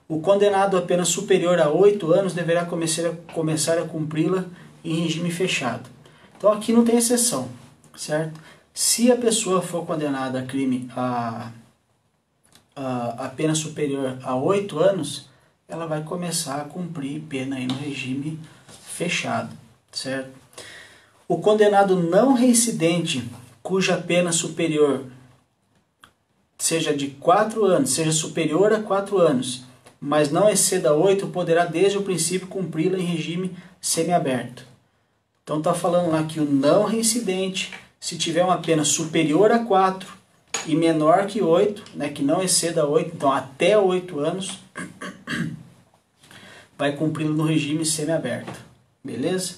O condenado a pena superior a 8 anos deverá começar a cumpri-la em regime fechado. Então aqui não tem exceção, certo? Se a pessoa for condenada a crime a pena superior a 8 anos, ela vai começar a cumprir pena aí no regime fechado, certo? O condenado não reincidente, cuja pena superior seja de 4 anos, seja superior a 4 anos, mas não exceda 8, poderá desde o princípio cumpri-la em regime semiaberto. Então está falando lá que o não reincidente, se tiver uma pena superior a 4 e menor que 8, né, que não exceda 8, então até 8 anos, vai cumpri-lo no regime semiaberto. Beleza?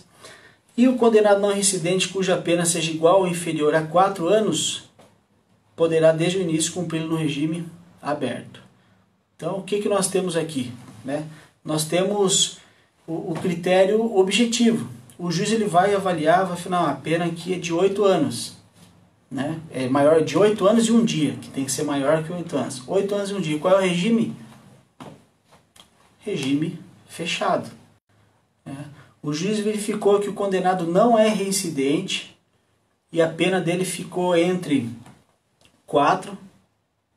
E o condenado não reincidente, cuja pena seja igual ou inferior a 4 anos, poderá desde o início cumpri-lo no regime aberto. Então, o que nós temos aqui? Né? Nós temos o critério objetivo. O juiz ele vai avaliar, vai falar, a pena aqui é de 8 anos. Né? É maior de 8 anos e 1 dia, que tem que ser maior que 8 anos. 8 anos e 1 dia. Qual é o regime? Regime fechado. Né? O juiz verificou que o condenado não é reincidente e a pena dele ficou entre 4,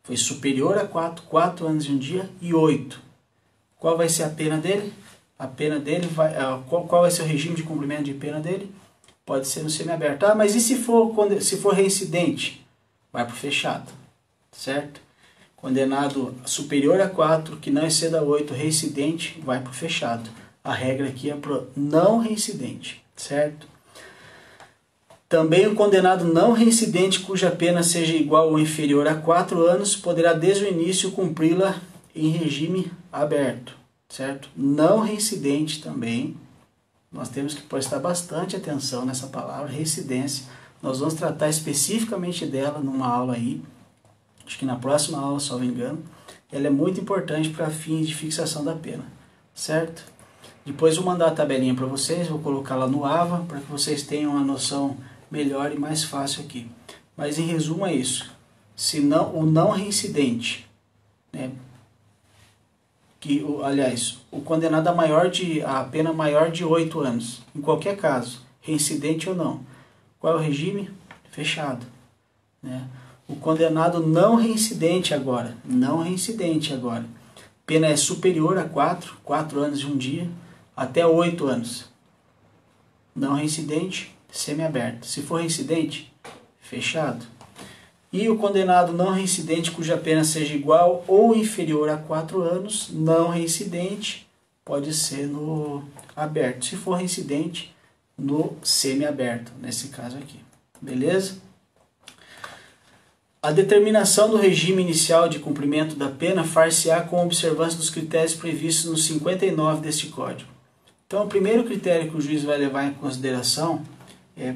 foi superior a 4 anos e 1 dia, e 8. Qual vai ser a pena dele? A pena dele vai... Qual vai ser o regime de cumprimento de pena dele? Pode ser no semiaberto. Ah, mas e se for reincidente? Vai para o fechado, certo? Condenado superior a 4, que não exceda 8, reincidente, vai para o fechado. A regra aqui é para o não reincidente, certo? Também o condenado não reincidente, cuja pena seja igual ou inferior a 4 anos, poderá desde o início cumpri-la em regime aberto, certo? Não reincidente também, nós temos que prestar bastante atenção nessa palavra, reincidência. Nós vamos tratar especificamente dela numa aula aí, acho que na próxima aula, se não me engano. Ela é muito importante para fins de fixação da pena, certo? Depois vou mandar a tabelinha para vocês, vou colocar lá no AVA, para que vocês tenham uma noção melhor e mais fácil aqui. Mas em resumo é isso. Se não, o não reincidente, né? Aliás, o condenado a pena maior de 8 anos, em qualquer caso, reincidente ou não. Qual é o regime? Fechado, né? O condenado não reincidente agora, pena é superior a 4 anos e 1 dia, até 8 anos. Não reincidente, semiaberto. Se for reincidente, fechado. E o condenado não reincidente cuja pena seja igual ou inferior a 4 anos, não reincidente, pode ser no aberto. Se for reincidente, no semiaberto, nesse caso aqui. Beleza? A determinação do regime inicial de cumprimento da pena far-se-á com observância dos critérios previstos no 59 deste Código. Então, o primeiro critério que o juiz vai levar em consideração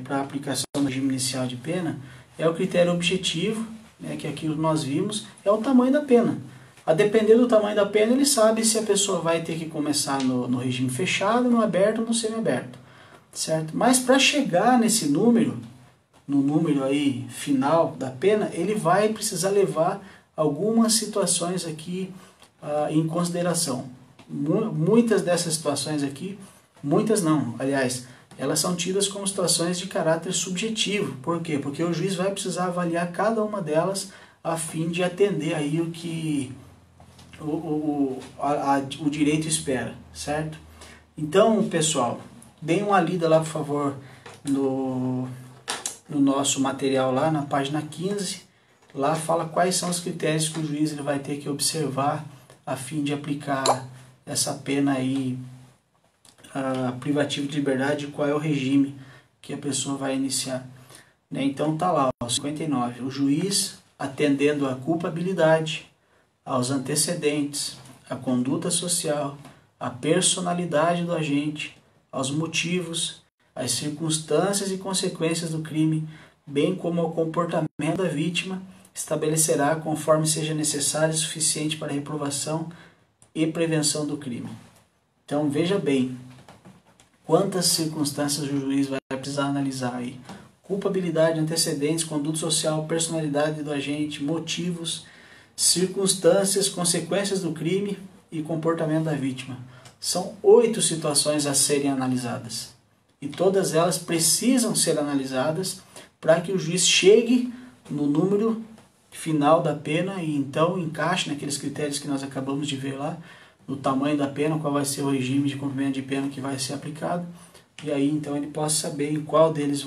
para a aplicação do regime inicial de pena é o critério objetivo, né, que aqui nós vimos, é o tamanho da pena. A depender do tamanho da pena, ele sabe se a pessoa vai ter que começar no regime fechado, no aberto ou no semiaberto, certo? Mas para chegar nesse número, no número aí final da pena, ele vai precisar levar algumas situações aqui em consideração. Muitas dessas situações aqui, muitas não, aliás, elas são tidas como situações de caráter subjetivo. Por quê? Porque o juiz vai precisar avaliar cada uma delas a fim de atender aí o que o direito espera, certo? Então, pessoal, deem uma lida lá, por favor, no nosso material lá na página 15. Lá fala quais são os critérios que o juiz ele vai ter que observar a fim de aplicar essa pena aí privativa de liberdade, qual é o regime que a pessoa vai iniciar, né? Então tá lá, 59. O juiz, atendendo à culpabilidade, aos antecedentes, à conduta social, à personalidade do agente, aos motivos, às circunstâncias e consequências do crime, bem como ao comportamento da vítima, estabelecerá conforme seja necessário e suficiente para a reprovação e prevenção do crime. Então veja bem, quantas circunstâncias o juiz vai precisar analisar aí. Culpabilidade, antecedentes, conduta social, personalidade do agente, motivos, circunstâncias, consequências do crime e comportamento da vítima. São 8 situações a serem analisadas. E todas elas precisam ser analisadas para que o juiz chegue no número final da pena e então encaixe naqueles critérios que nós acabamos de ver lá, no tamanho da pena, qual vai ser o regime de cumprimento de pena que vai ser aplicado, e aí então ele possa saber em qual deles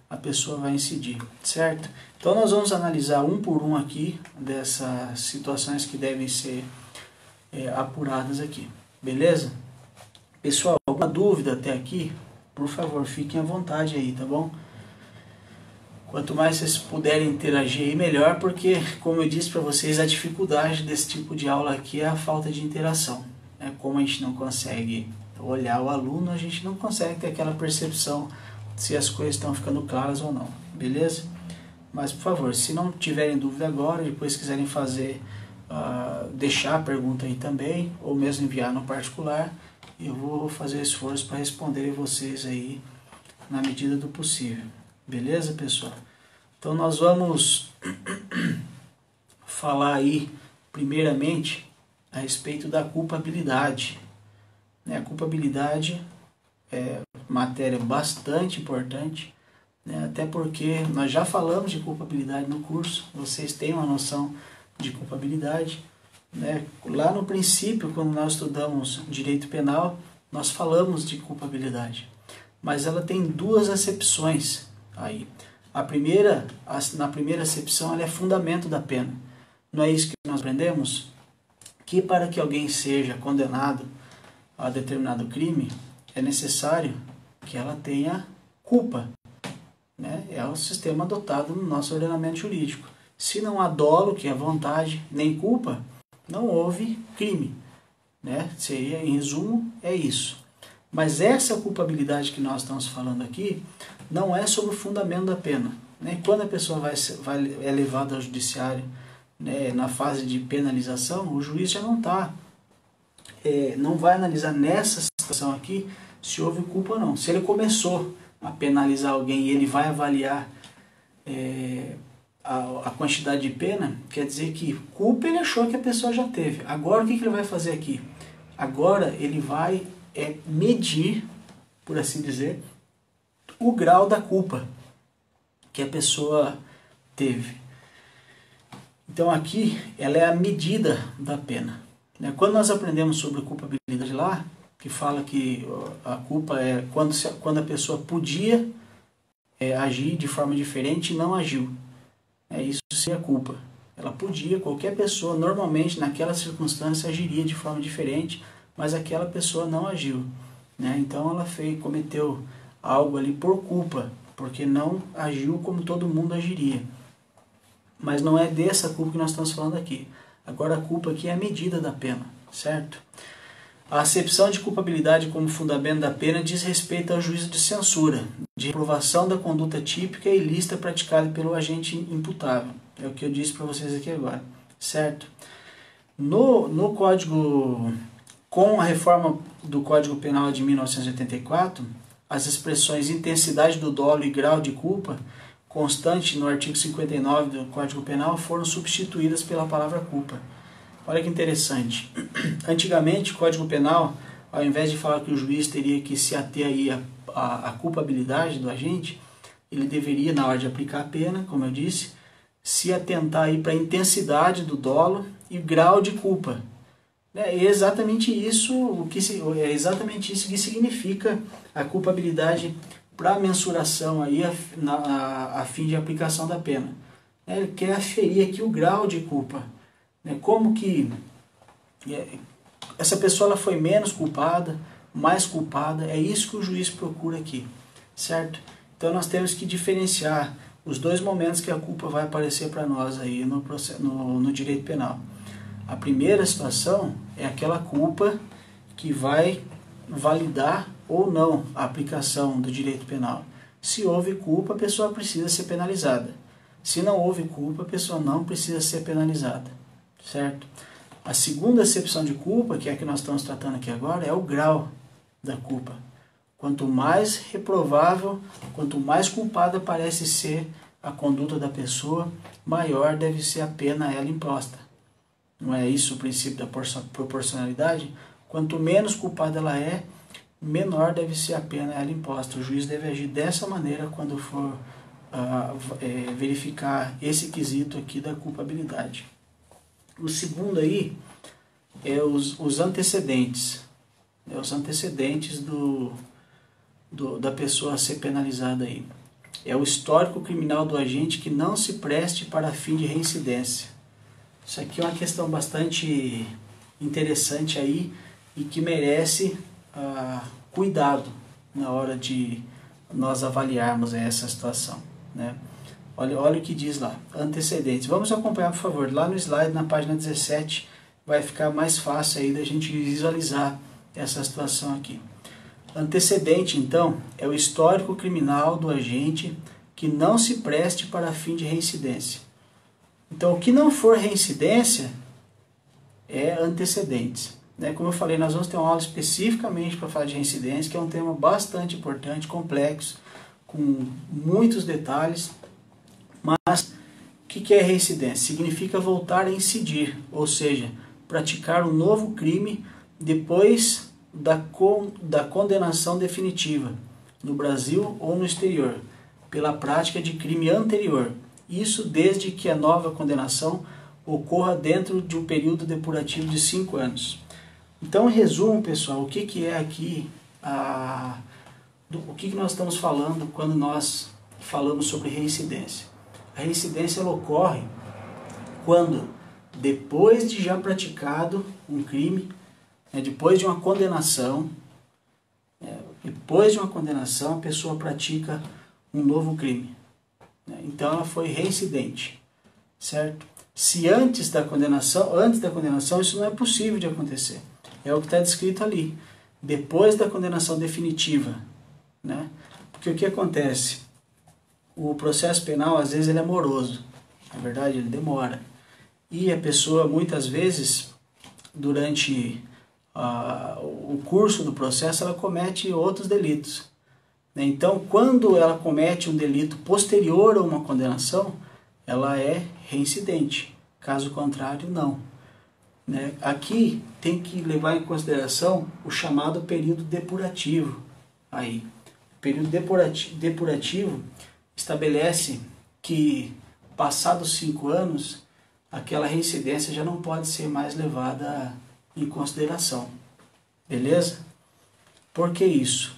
a pessoa vai incidir, certo? Então nós vamos analisar um por um aqui dessas situações que devem ser apuradas aqui, beleza? Pessoal, alguma dúvida até aqui? Por favor, fiquem à vontade aí, tá bom? Quanto mais vocês puderem interagir aí, melhor, porque, como eu disse para vocês, a dificuldade desse tipo de aula aqui é a falta de interação. Como a gente não consegue olhar o aluno, a gente não consegue ter aquela percepção se as coisas estão ficando claras ou não, beleza? Mas, por favor, se não tiverem dúvida agora, depois quiserem fazer, deixar a pergunta aí também, ou mesmo enviar no particular, eu vou fazer esforço para responder vocês aí na medida do possível. Beleza, pessoal? Então nós vamos falar aí, primeiramente, a respeito da culpabilidade. A culpabilidade é matéria bastante importante, né? Até porque nós já falamos de culpabilidade no curso, vocês têm uma noção de culpabilidade, né? Lá no princípio, quando nós estudamos direito penal, nós falamos de culpabilidade, mas ela tem 2 acepções aí. Na primeira acepção, ela é fundamento da pena. Não é isso que nós aprendemos? Que para que alguém seja condenado a determinado crime, é necessário que ela tenha culpa, né? É o sistema adotado no nosso ordenamento jurídico. Se não há dolo, que é vontade, nem culpa, não houve crime, né? Seria, em resumo, é isso. Mas essa culpabilidade que nós estamos falando aqui não é sobre o fundamento da pena. Né? Quando a pessoa é levada ao judiciário, né, na fase de penalização, o juiz já não vai analisar nessa situação aqui se houve culpa ou não. Se ele começou a penalizar alguém e ele vai avaliar a quantidade de pena, quer dizer que culpa ele achou que a pessoa já teve. Agora o que ele vai fazer aqui? Agora ele vai medir, por assim dizer, o grau da culpa que a pessoa teve. Então aqui ela é a medida da pena. Quando nós aprendemos sobre culpabilidade lá, que fala que a culpa é quando a pessoa podia agir de forma diferente e não agiu. Isso seria culpa. Ela podia, qualquer pessoa normalmente naquela circunstância agiria de forma diferente, mas aquela pessoa não agiu. Então ela cometeu algo ali por culpa, porque não agiu como todo mundo agiria. Mas não é dessa culpa que nós estamos falando aqui. Agora a culpa aqui é a medida da pena, certo? A acepção de culpabilidade como fundamento da pena diz respeito ao juízo de censura, de reprovação da conduta típica e ilícita praticada pelo agente imputável. É o que eu disse para vocês aqui agora, certo? No Código, com a reforma do Código Penal de 1984, as expressões intensidade do dolo e grau de culpa, constante no artigo 59 do Código Penal, foram substituídas pela palavra culpa. Olha que interessante. Antigamente, o Código Penal, ao invés de falar que o juiz teria que se ater aí à culpabilidade do agente, ele deveria, na hora de aplicar a pena, como eu disse, se atentar aí para a intensidade do dolo e grau de culpa. É exatamente isso que significa a culpabilidade para mensuração aí a fim de aplicação da pena. Ele quer aferir aqui o grau de culpa. Como que essa pessoa ela foi menos culpada, mais culpada, é isso que o juiz procura aqui, certo? Então nós temos que diferenciar os dois momentos que a culpa vai aparecer para nós aí no direito penal. A primeira situação é aquela culpa que vai validar ou não a aplicação do direito penal. Se houve culpa, a pessoa precisa ser penalizada. Se não houve culpa, a pessoa não precisa ser penalizada, certo? A segunda acepção de culpa, que é a que nós estamos tratando aqui agora, é o grau da culpa. Quanto mais reprovável, quanto mais culpada parece ser a conduta da pessoa, maior deve ser a pena a ela imposta. Não é isso o princípio da proporcionalidade? Quanto menos culpada ela é, menor deve ser a pena a ela imposta. O juiz deve agir dessa maneira quando for verificar esse quesito aqui da culpabilidade. O segundo aí é os antecedentes. Os antecedentes da pessoa a ser penalizada aí. É o histórico criminal do agente que não se preste para fim de reincidência. Isso aqui é uma questão bastante interessante aí e que merece cuidado na hora de nós avaliarmos essa situação, né? Olha o que diz lá, antecedentes. Vamos acompanhar, por favor, lá no slide, na página 17, vai ficar mais fácil aí da gente visualizar essa situação aqui. Antecedente, então, é o histórico criminal do agente que não se preste para fim de reincidência. Então, o que não for reincidência é antecedentes. Como eu falei, nós vamos ter uma aula especificamente para falar de reincidência, que é um tema bastante importante, complexo, com muitos detalhes. Mas, o que é reincidência? Significa voltar a incidir, ou seja, praticar um novo crime depois da condenação definitiva, no Brasil ou no exterior, pela prática de crime anterior. Isso desde que a nova condenação ocorra dentro de um período depurativo de 5 anos. Então, em resumo, pessoal, o que é aqui, o que nós estamos falando quando nós falamos sobre reincidência? A reincidência ela ocorre quando, depois de já praticado um crime, depois de uma condenação, a pessoa pratica um novo crime. Então ela foi reincidente, certo? Se antes da condenação, isso não é possível de acontecer. É o que está descrito ali. Depois da condenação definitiva, Porque o que acontece? O processo penal, às vezes, ele é moroso. Na verdade, ele demora. E a pessoa, muitas vezes, durante o curso do processo, ela comete outros delitos. Então, quando ela comete um delito posterior a uma condenação, ela é reincidente. Caso contrário, não. Aqui tem que levar em consideração o chamado período depurativo. Aí, o período depurativo estabelece que, passados 5 anos, aquela reincidência já não pode ser mais levada em consideração. Beleza? Por que isso?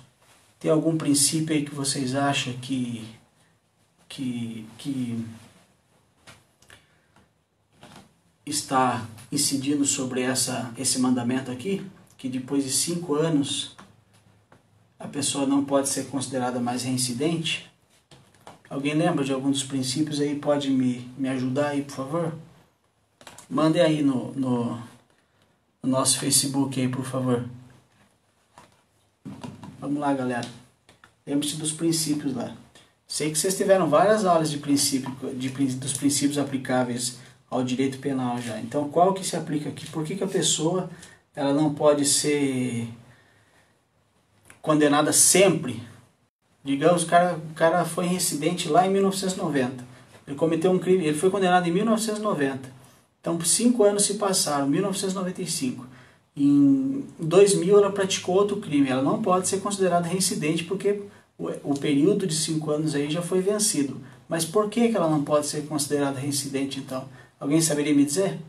Tem algum princípio aí que vocês acham que está incidindo sobre esse mandamento aqui? Que depois de 5 anos a pessoa não pode ser considerada mais reincidente? Alguém lembra de algum dos princípios aí? Pode me ajudar aí, por favor? Mandem aí no nosso Facebook aí, por favor. Vamos lá, galera. Lembre-se dos princípios lá. Sei que vocês tiveram várias aulas dos princípios aplicáveis ao direito penal já. Então, qual que se aplica aqui? Por que a pessoa ela não pode ser condenada sempre? Digamos, o cara foi reincidente lá em 1990. Ele cometeu um crime, ele foi condenado em 1990. Então, 5 anos se passaram, 1995. Em 2000 ela praticou outro crime. Ela não pode ser considerada reincidente porque o período de 5 anos aí já foi vencido. Mas por que ela não pode ser considerada reincidente então? Alguém saberia me dizer?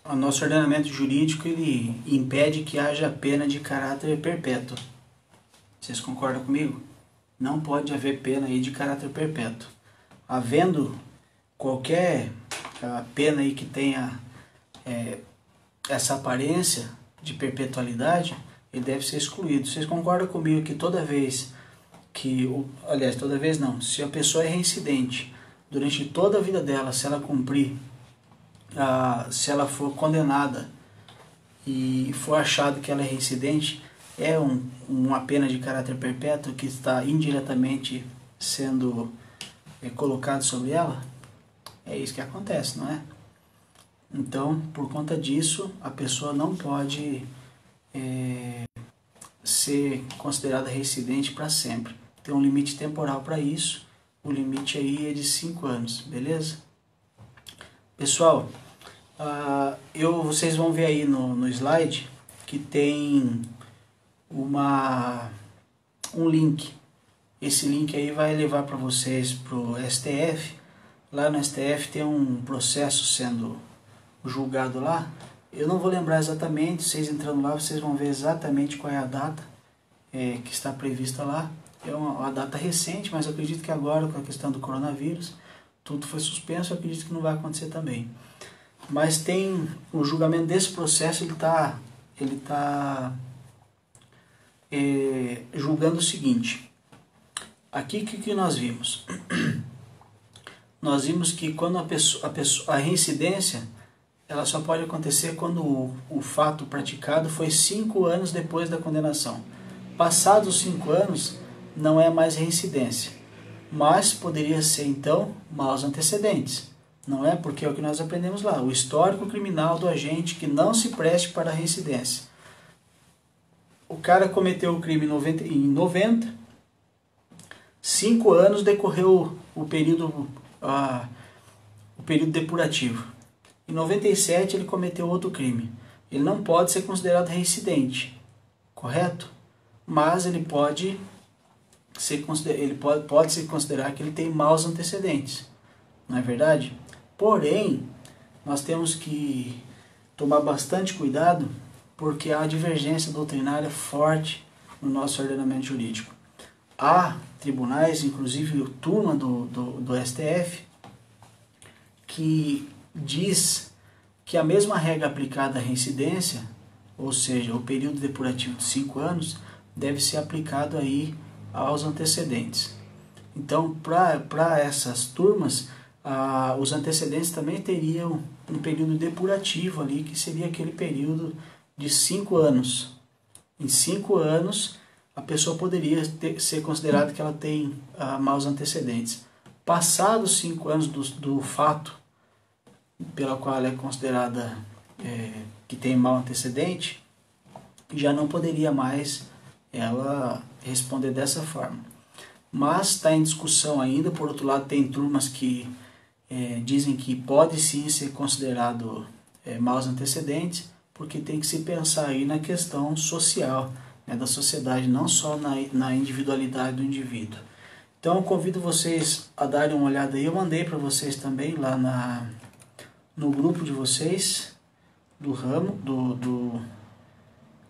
O nosso ordenamento jurídico ele impede que haja pena de caráter perpétuo. Vocês concordam comigo? Não pode haver pena aí de caráter perpétuo. Havendo qualquer pena aí que tenha essa aparência de perpetualidade, ele deve ser excluído. Vocês concordam comigo que toda vez toda vez não, se a pessoa é reincidente, durante toda a vida dela, se ela cumprir, se ela for condenada e for achado que ela é reincidente, é uma pena de caráter perpétuo que está indiretamente sendo colocado sobre ela? É isso que acontece, não é? Então, por conta disso, a pessoa não pode ser considerada reincidente para sempre. Tem um limite temporal para isso. O limite aí é de 5 anos, beleza? Pessoal, vocês vão ver aí no slide que tem um link. Esse link aí vai levar para vocês para o STF. Lá no STF tem um processo sendo julgado lá. Eu não vou lembrar exatamente, vocês entrando lá, vocês vão ver exatamente qual é a data que está prevista lá. É uma data recente, mas eu acredito que agora, com a questão do coronavírus, tudo foi suspenso, eu acredito que não vai acontecer também. Mas tem o julgamento desse processo, ele tá julgando o seguinte. Aqui o que nós vimos? Nós vimos que quando a reincidência, ela só pode acontecer quando o fato praticado foi 5 anos depois da condenação. Passados os 5 anos, não é mais reincidência, mas poderia ser então maus antecedentes. Não é? Porque é o que nós aprendemos lá, o histórico criminal do agente que não se preste para a reincidência. O cara cometeu o crime em 90, 5 anos decorreu o período depurativo. Em 97 ele cometeu outro crime. Ele não pode ser considerado reincidente, correto? Mas ele pode se considerar que ele tem maus antecedentes, não é verdade? Porém, nós temos que tomar bastante cuidado porque há divergência doutrinária forte no nosso ordenamento jurídico. Há tribunais, inclusive turma do STF, que diz que a mesma regra aplicada à reincidência, ou seja, o período depurativo de 5 anos, deve ser aplicado aí aos antecedentes. Então, para essas turmas, os antecedentes também teriam um período depurativo ali, que seria aquele período de 5 anos. Em 5 anos, a pessoa poderia ser considerada que ela tem maus antecedentes. Passados 5 anos do fato pela qual ela é considerada que tem mau antecedente, já não poderia mais ela responder dessa forma. Mas está em discussão ainda. Por outro lado, tem turmas que dizem que pode sim ser considerado maus antecedentes, porque tem que se pensar aí na questão social, né, da sociedade, não só na individualidade do indivíduo. Então eu convido vocês a darem uma olhada aí. Eu mandei para vocês também lá no grupo de vocês, do ramo, do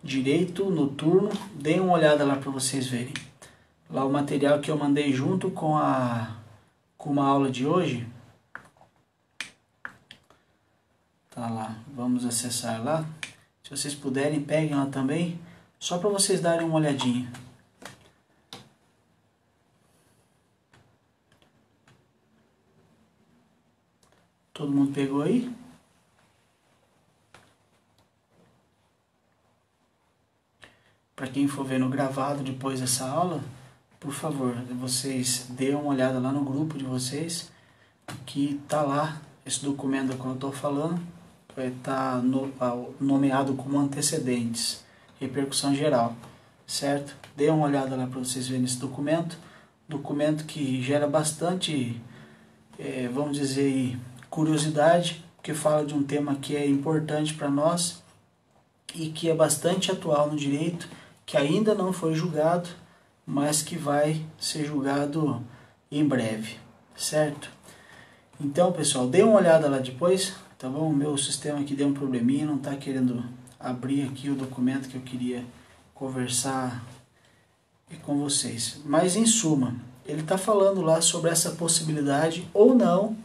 direito noturno. Deem uma olhada lá para vocês verem. Lá o material que eu mandei junto com uma aula de hoje. Tá lá, vamos acessar lá. Se vocês puderem, peguem lá também, só para vocês darem uma olhadinha. Todo mundo pegou aí? Para quem for ver no gravado depois dessa aula, por favor, vocês dêem uma olhada lá no grupo de vocês, que tá lá esse documento que eu estou falando, vai estar nomeado como antecedentes, repercussão geral, certo? Dê uma olhada lá para vocês verem esse documento que gera bastante, vamos dizer, curiosidade, porque fala de um tema que é importante para nós e que é bastante atual no direito, que ainda não foi julgado, mas que vai ser julgado em breve, certo? Então, pessoal, dê uma olhada lá depois, tá bom? O meu sistema aqui deu um probleminha, não está querendo abrir aqui o documento que eu queria conversar com vocês. Mas, em suma, ele está falando lá sobre essa possibilidade ou não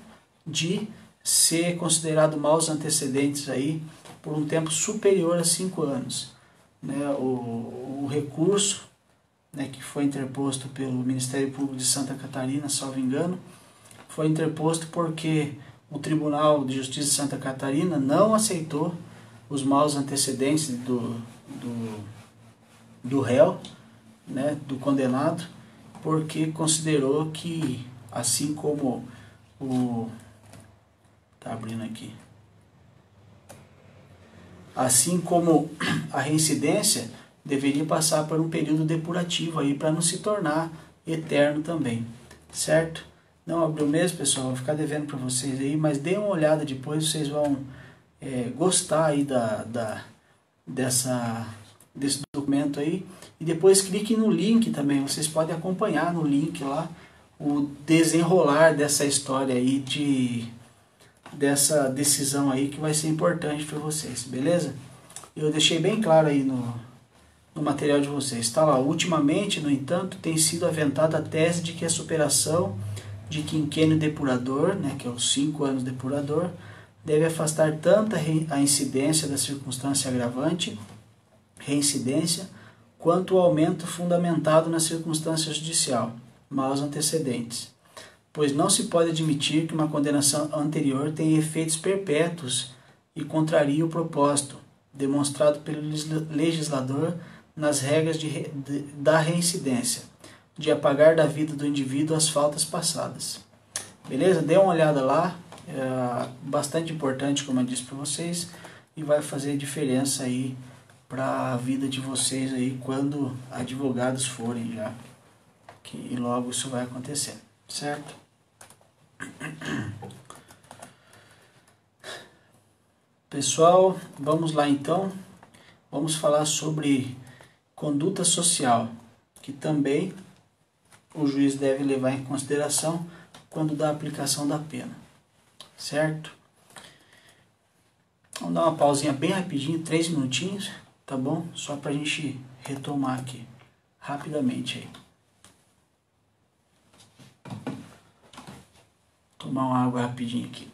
de ser considerado maus antecedentes aí por um tempo superior a 5 anos. Né? O recurso, né, que foi interposto pelo Ministério Público de Santa Catarina, salvo engano, foi interposto porque o Tribunal de Justiça de Santa Catarina não aceitou os maus antecedentes do réu, né, do condenado, porque considerou que, assim como tá abrindo aqui, assim como a reincidência deveria passar por um período depurativo aí para não se tornar eterno também, certo? Não abriu mesmo, pessoal, vou ficar devendo para vocês aí, mas dêem uma olhada depois, vocês vão gostar aí desse documento aí. E depois clique no link também, vocês podem acompanhar no link lá o desenrolar dessa história aí, dessa decisão aí que vai ser importante para vocês, beleza? Eu deixei bem claro aí no material de vocês, tá lá. Ultimamente, no entanto, tem sido aventada a tese de que a superação de quinquênio depurador, né, que é os 5 anos depurador, deve afastar tanto a incidência da circunstância agravante, reincidência, quanto o aumento fundamentado na circunstância judicial, maus antecedentes. Pois não se pode admitir que uma condenação anterior tenha efeitos perpétuos e contrarie o propósito, demonstrado pelo legislador nas regras da reincidência, de apagar da vida do indivíduo as faltas passadas. Beleza? Dê uma olhada lá, é bastante importante, como eu disse para vocês, e vai fazer diferença aí para a vida de vocês aí quando advogados forem já, e logo isso vai acontecer, certo? Pessoal, vamos lá então, vamos falar sobre conduta social, que também o juiz deve levar em consideração quando dá a aplicação da pena, certo? Vamos dar uma pausinha bem rapidinho, 3 minutinhos, tá bom? Só para a gente retomar aqui, rapidamente aí. Tomar uma água rapidinho aqui.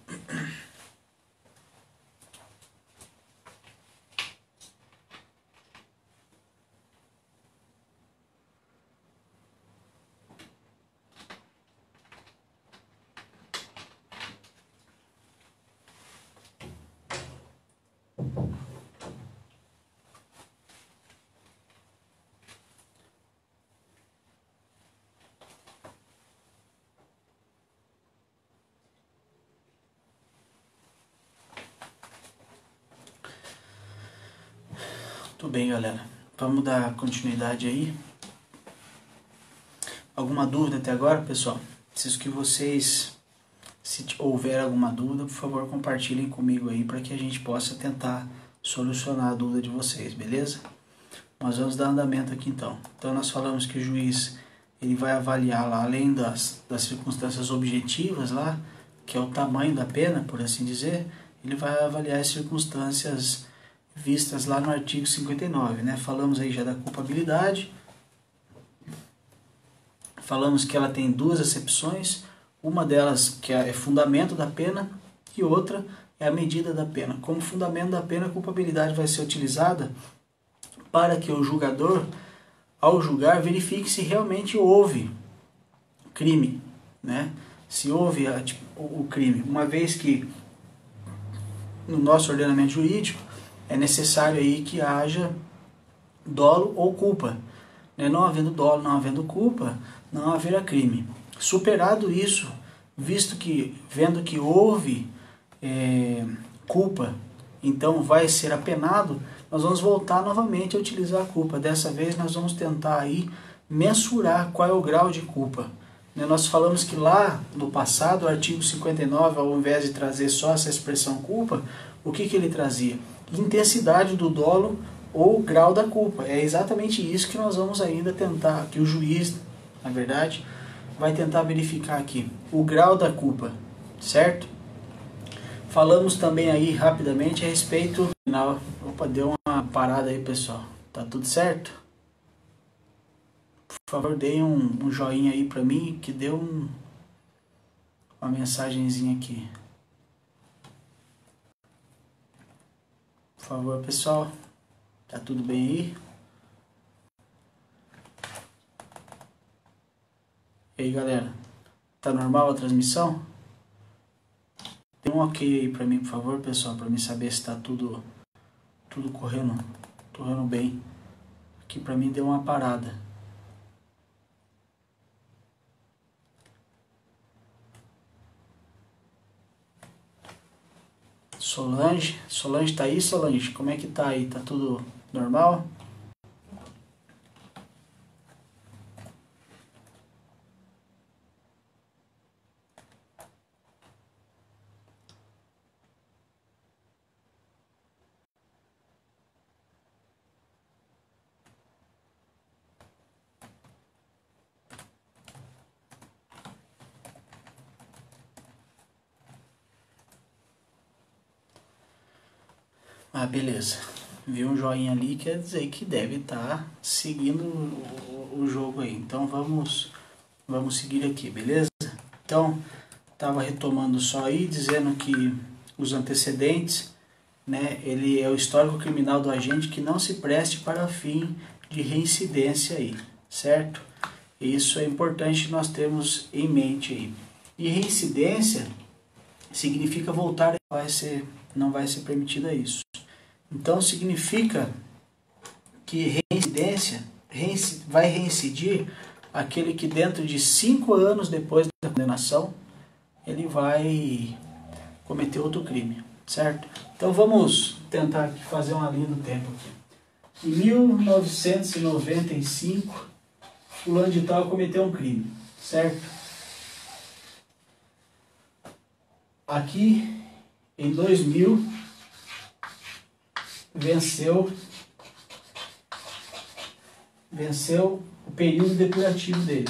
Tudo bem, galera. Vamos dar continuidade aí. Alguma dúvida até agora, pessoal? Preciso que vocês, se houver alguma dúvida, por favor, compartilhem comigo aí para que a gente possa tentar solucionar a dúvida de vocês, beleza? Nós vamos dar andamento aqui então. Então nós falamos que o juiz ele vai avaliar lá, além das circunstâncias objetivas lá, que é o tamanho da pena, por assim dizer, ele vai avaliar as circunstâncias vistas lá no artigo 59, né? Falamos aí já da culpabilidade, falamos que ela tem duas acepções, uma delas que é fundamento da pena e outra é a medida da pena. Como fundamento da pena, a culpabilidade vai ser utilizada para que o julgador, ao julgar, verifique se realmente houve crime, né? Se houve o crime, uma vez que no nosso ordenamento jurídico é necessário aí que haja dolo ou culpa, né? Não havendo dolo, não havendo culpa, não haverá crime. Superado isso, vendo que houve culpa, então vai ser apenado, nós vamos voltar novamente a utilizar a culpa. Dessa vez nós vamos tentar aí mensurar qual é o grau de culpa. Nós falamos que lá no passado, o artigo 59, ao invés de trazer só essa expressão culpa, o que ele trazia? Intensidade do dolo ou grau da culpa. É exatamente isso que nós vamos ainda tentar, que o juiz, na verdade, vai tentar verificar aqui. O grau da culpa, certo? Falamos também aí rapidamente a respeito... Opa, deu uma parada aí, pessoal. Tá tudo certo? Por favor, deem um joinha aí pra mim, que deu uma mensagenzinha aqui. Por favor, pessoal. Tá tudo bem aí? E aí, galera? Tá normal a transmissão? Dê um ok aí pra mim, por favor, pessoal, pra mim saber se tá tudo correndo bem. Aqui pra mim deu uma parada. Solange tá aí, Solange? Como é que tá aí? Tá tudo normal? Ah, beleza. Vi um joinha ali, quer dizer que deve estar seguindo o jogo aí. Então vamos seguir aqui, beleza? Então, estava retomando só aí, dizendo que os antecedentes, né, ele é o histórico criminal do agente que não se preste para fim de reincidência aí, certo? Isso é importante nós termos em mente aí. E reincidência significa voltar, não vai ser permitida isso. Então significa que reincidência vai reincidir aquele que dentro de 5 anos depois da condenação ele vai cometer outro crime, certo? Então vamos tentar aqui fazer uma linha do tempo aqui. Em 1995, fulano de tal cometeu um crime, certo? Aqui em 2000 venceu o período depurativo dele.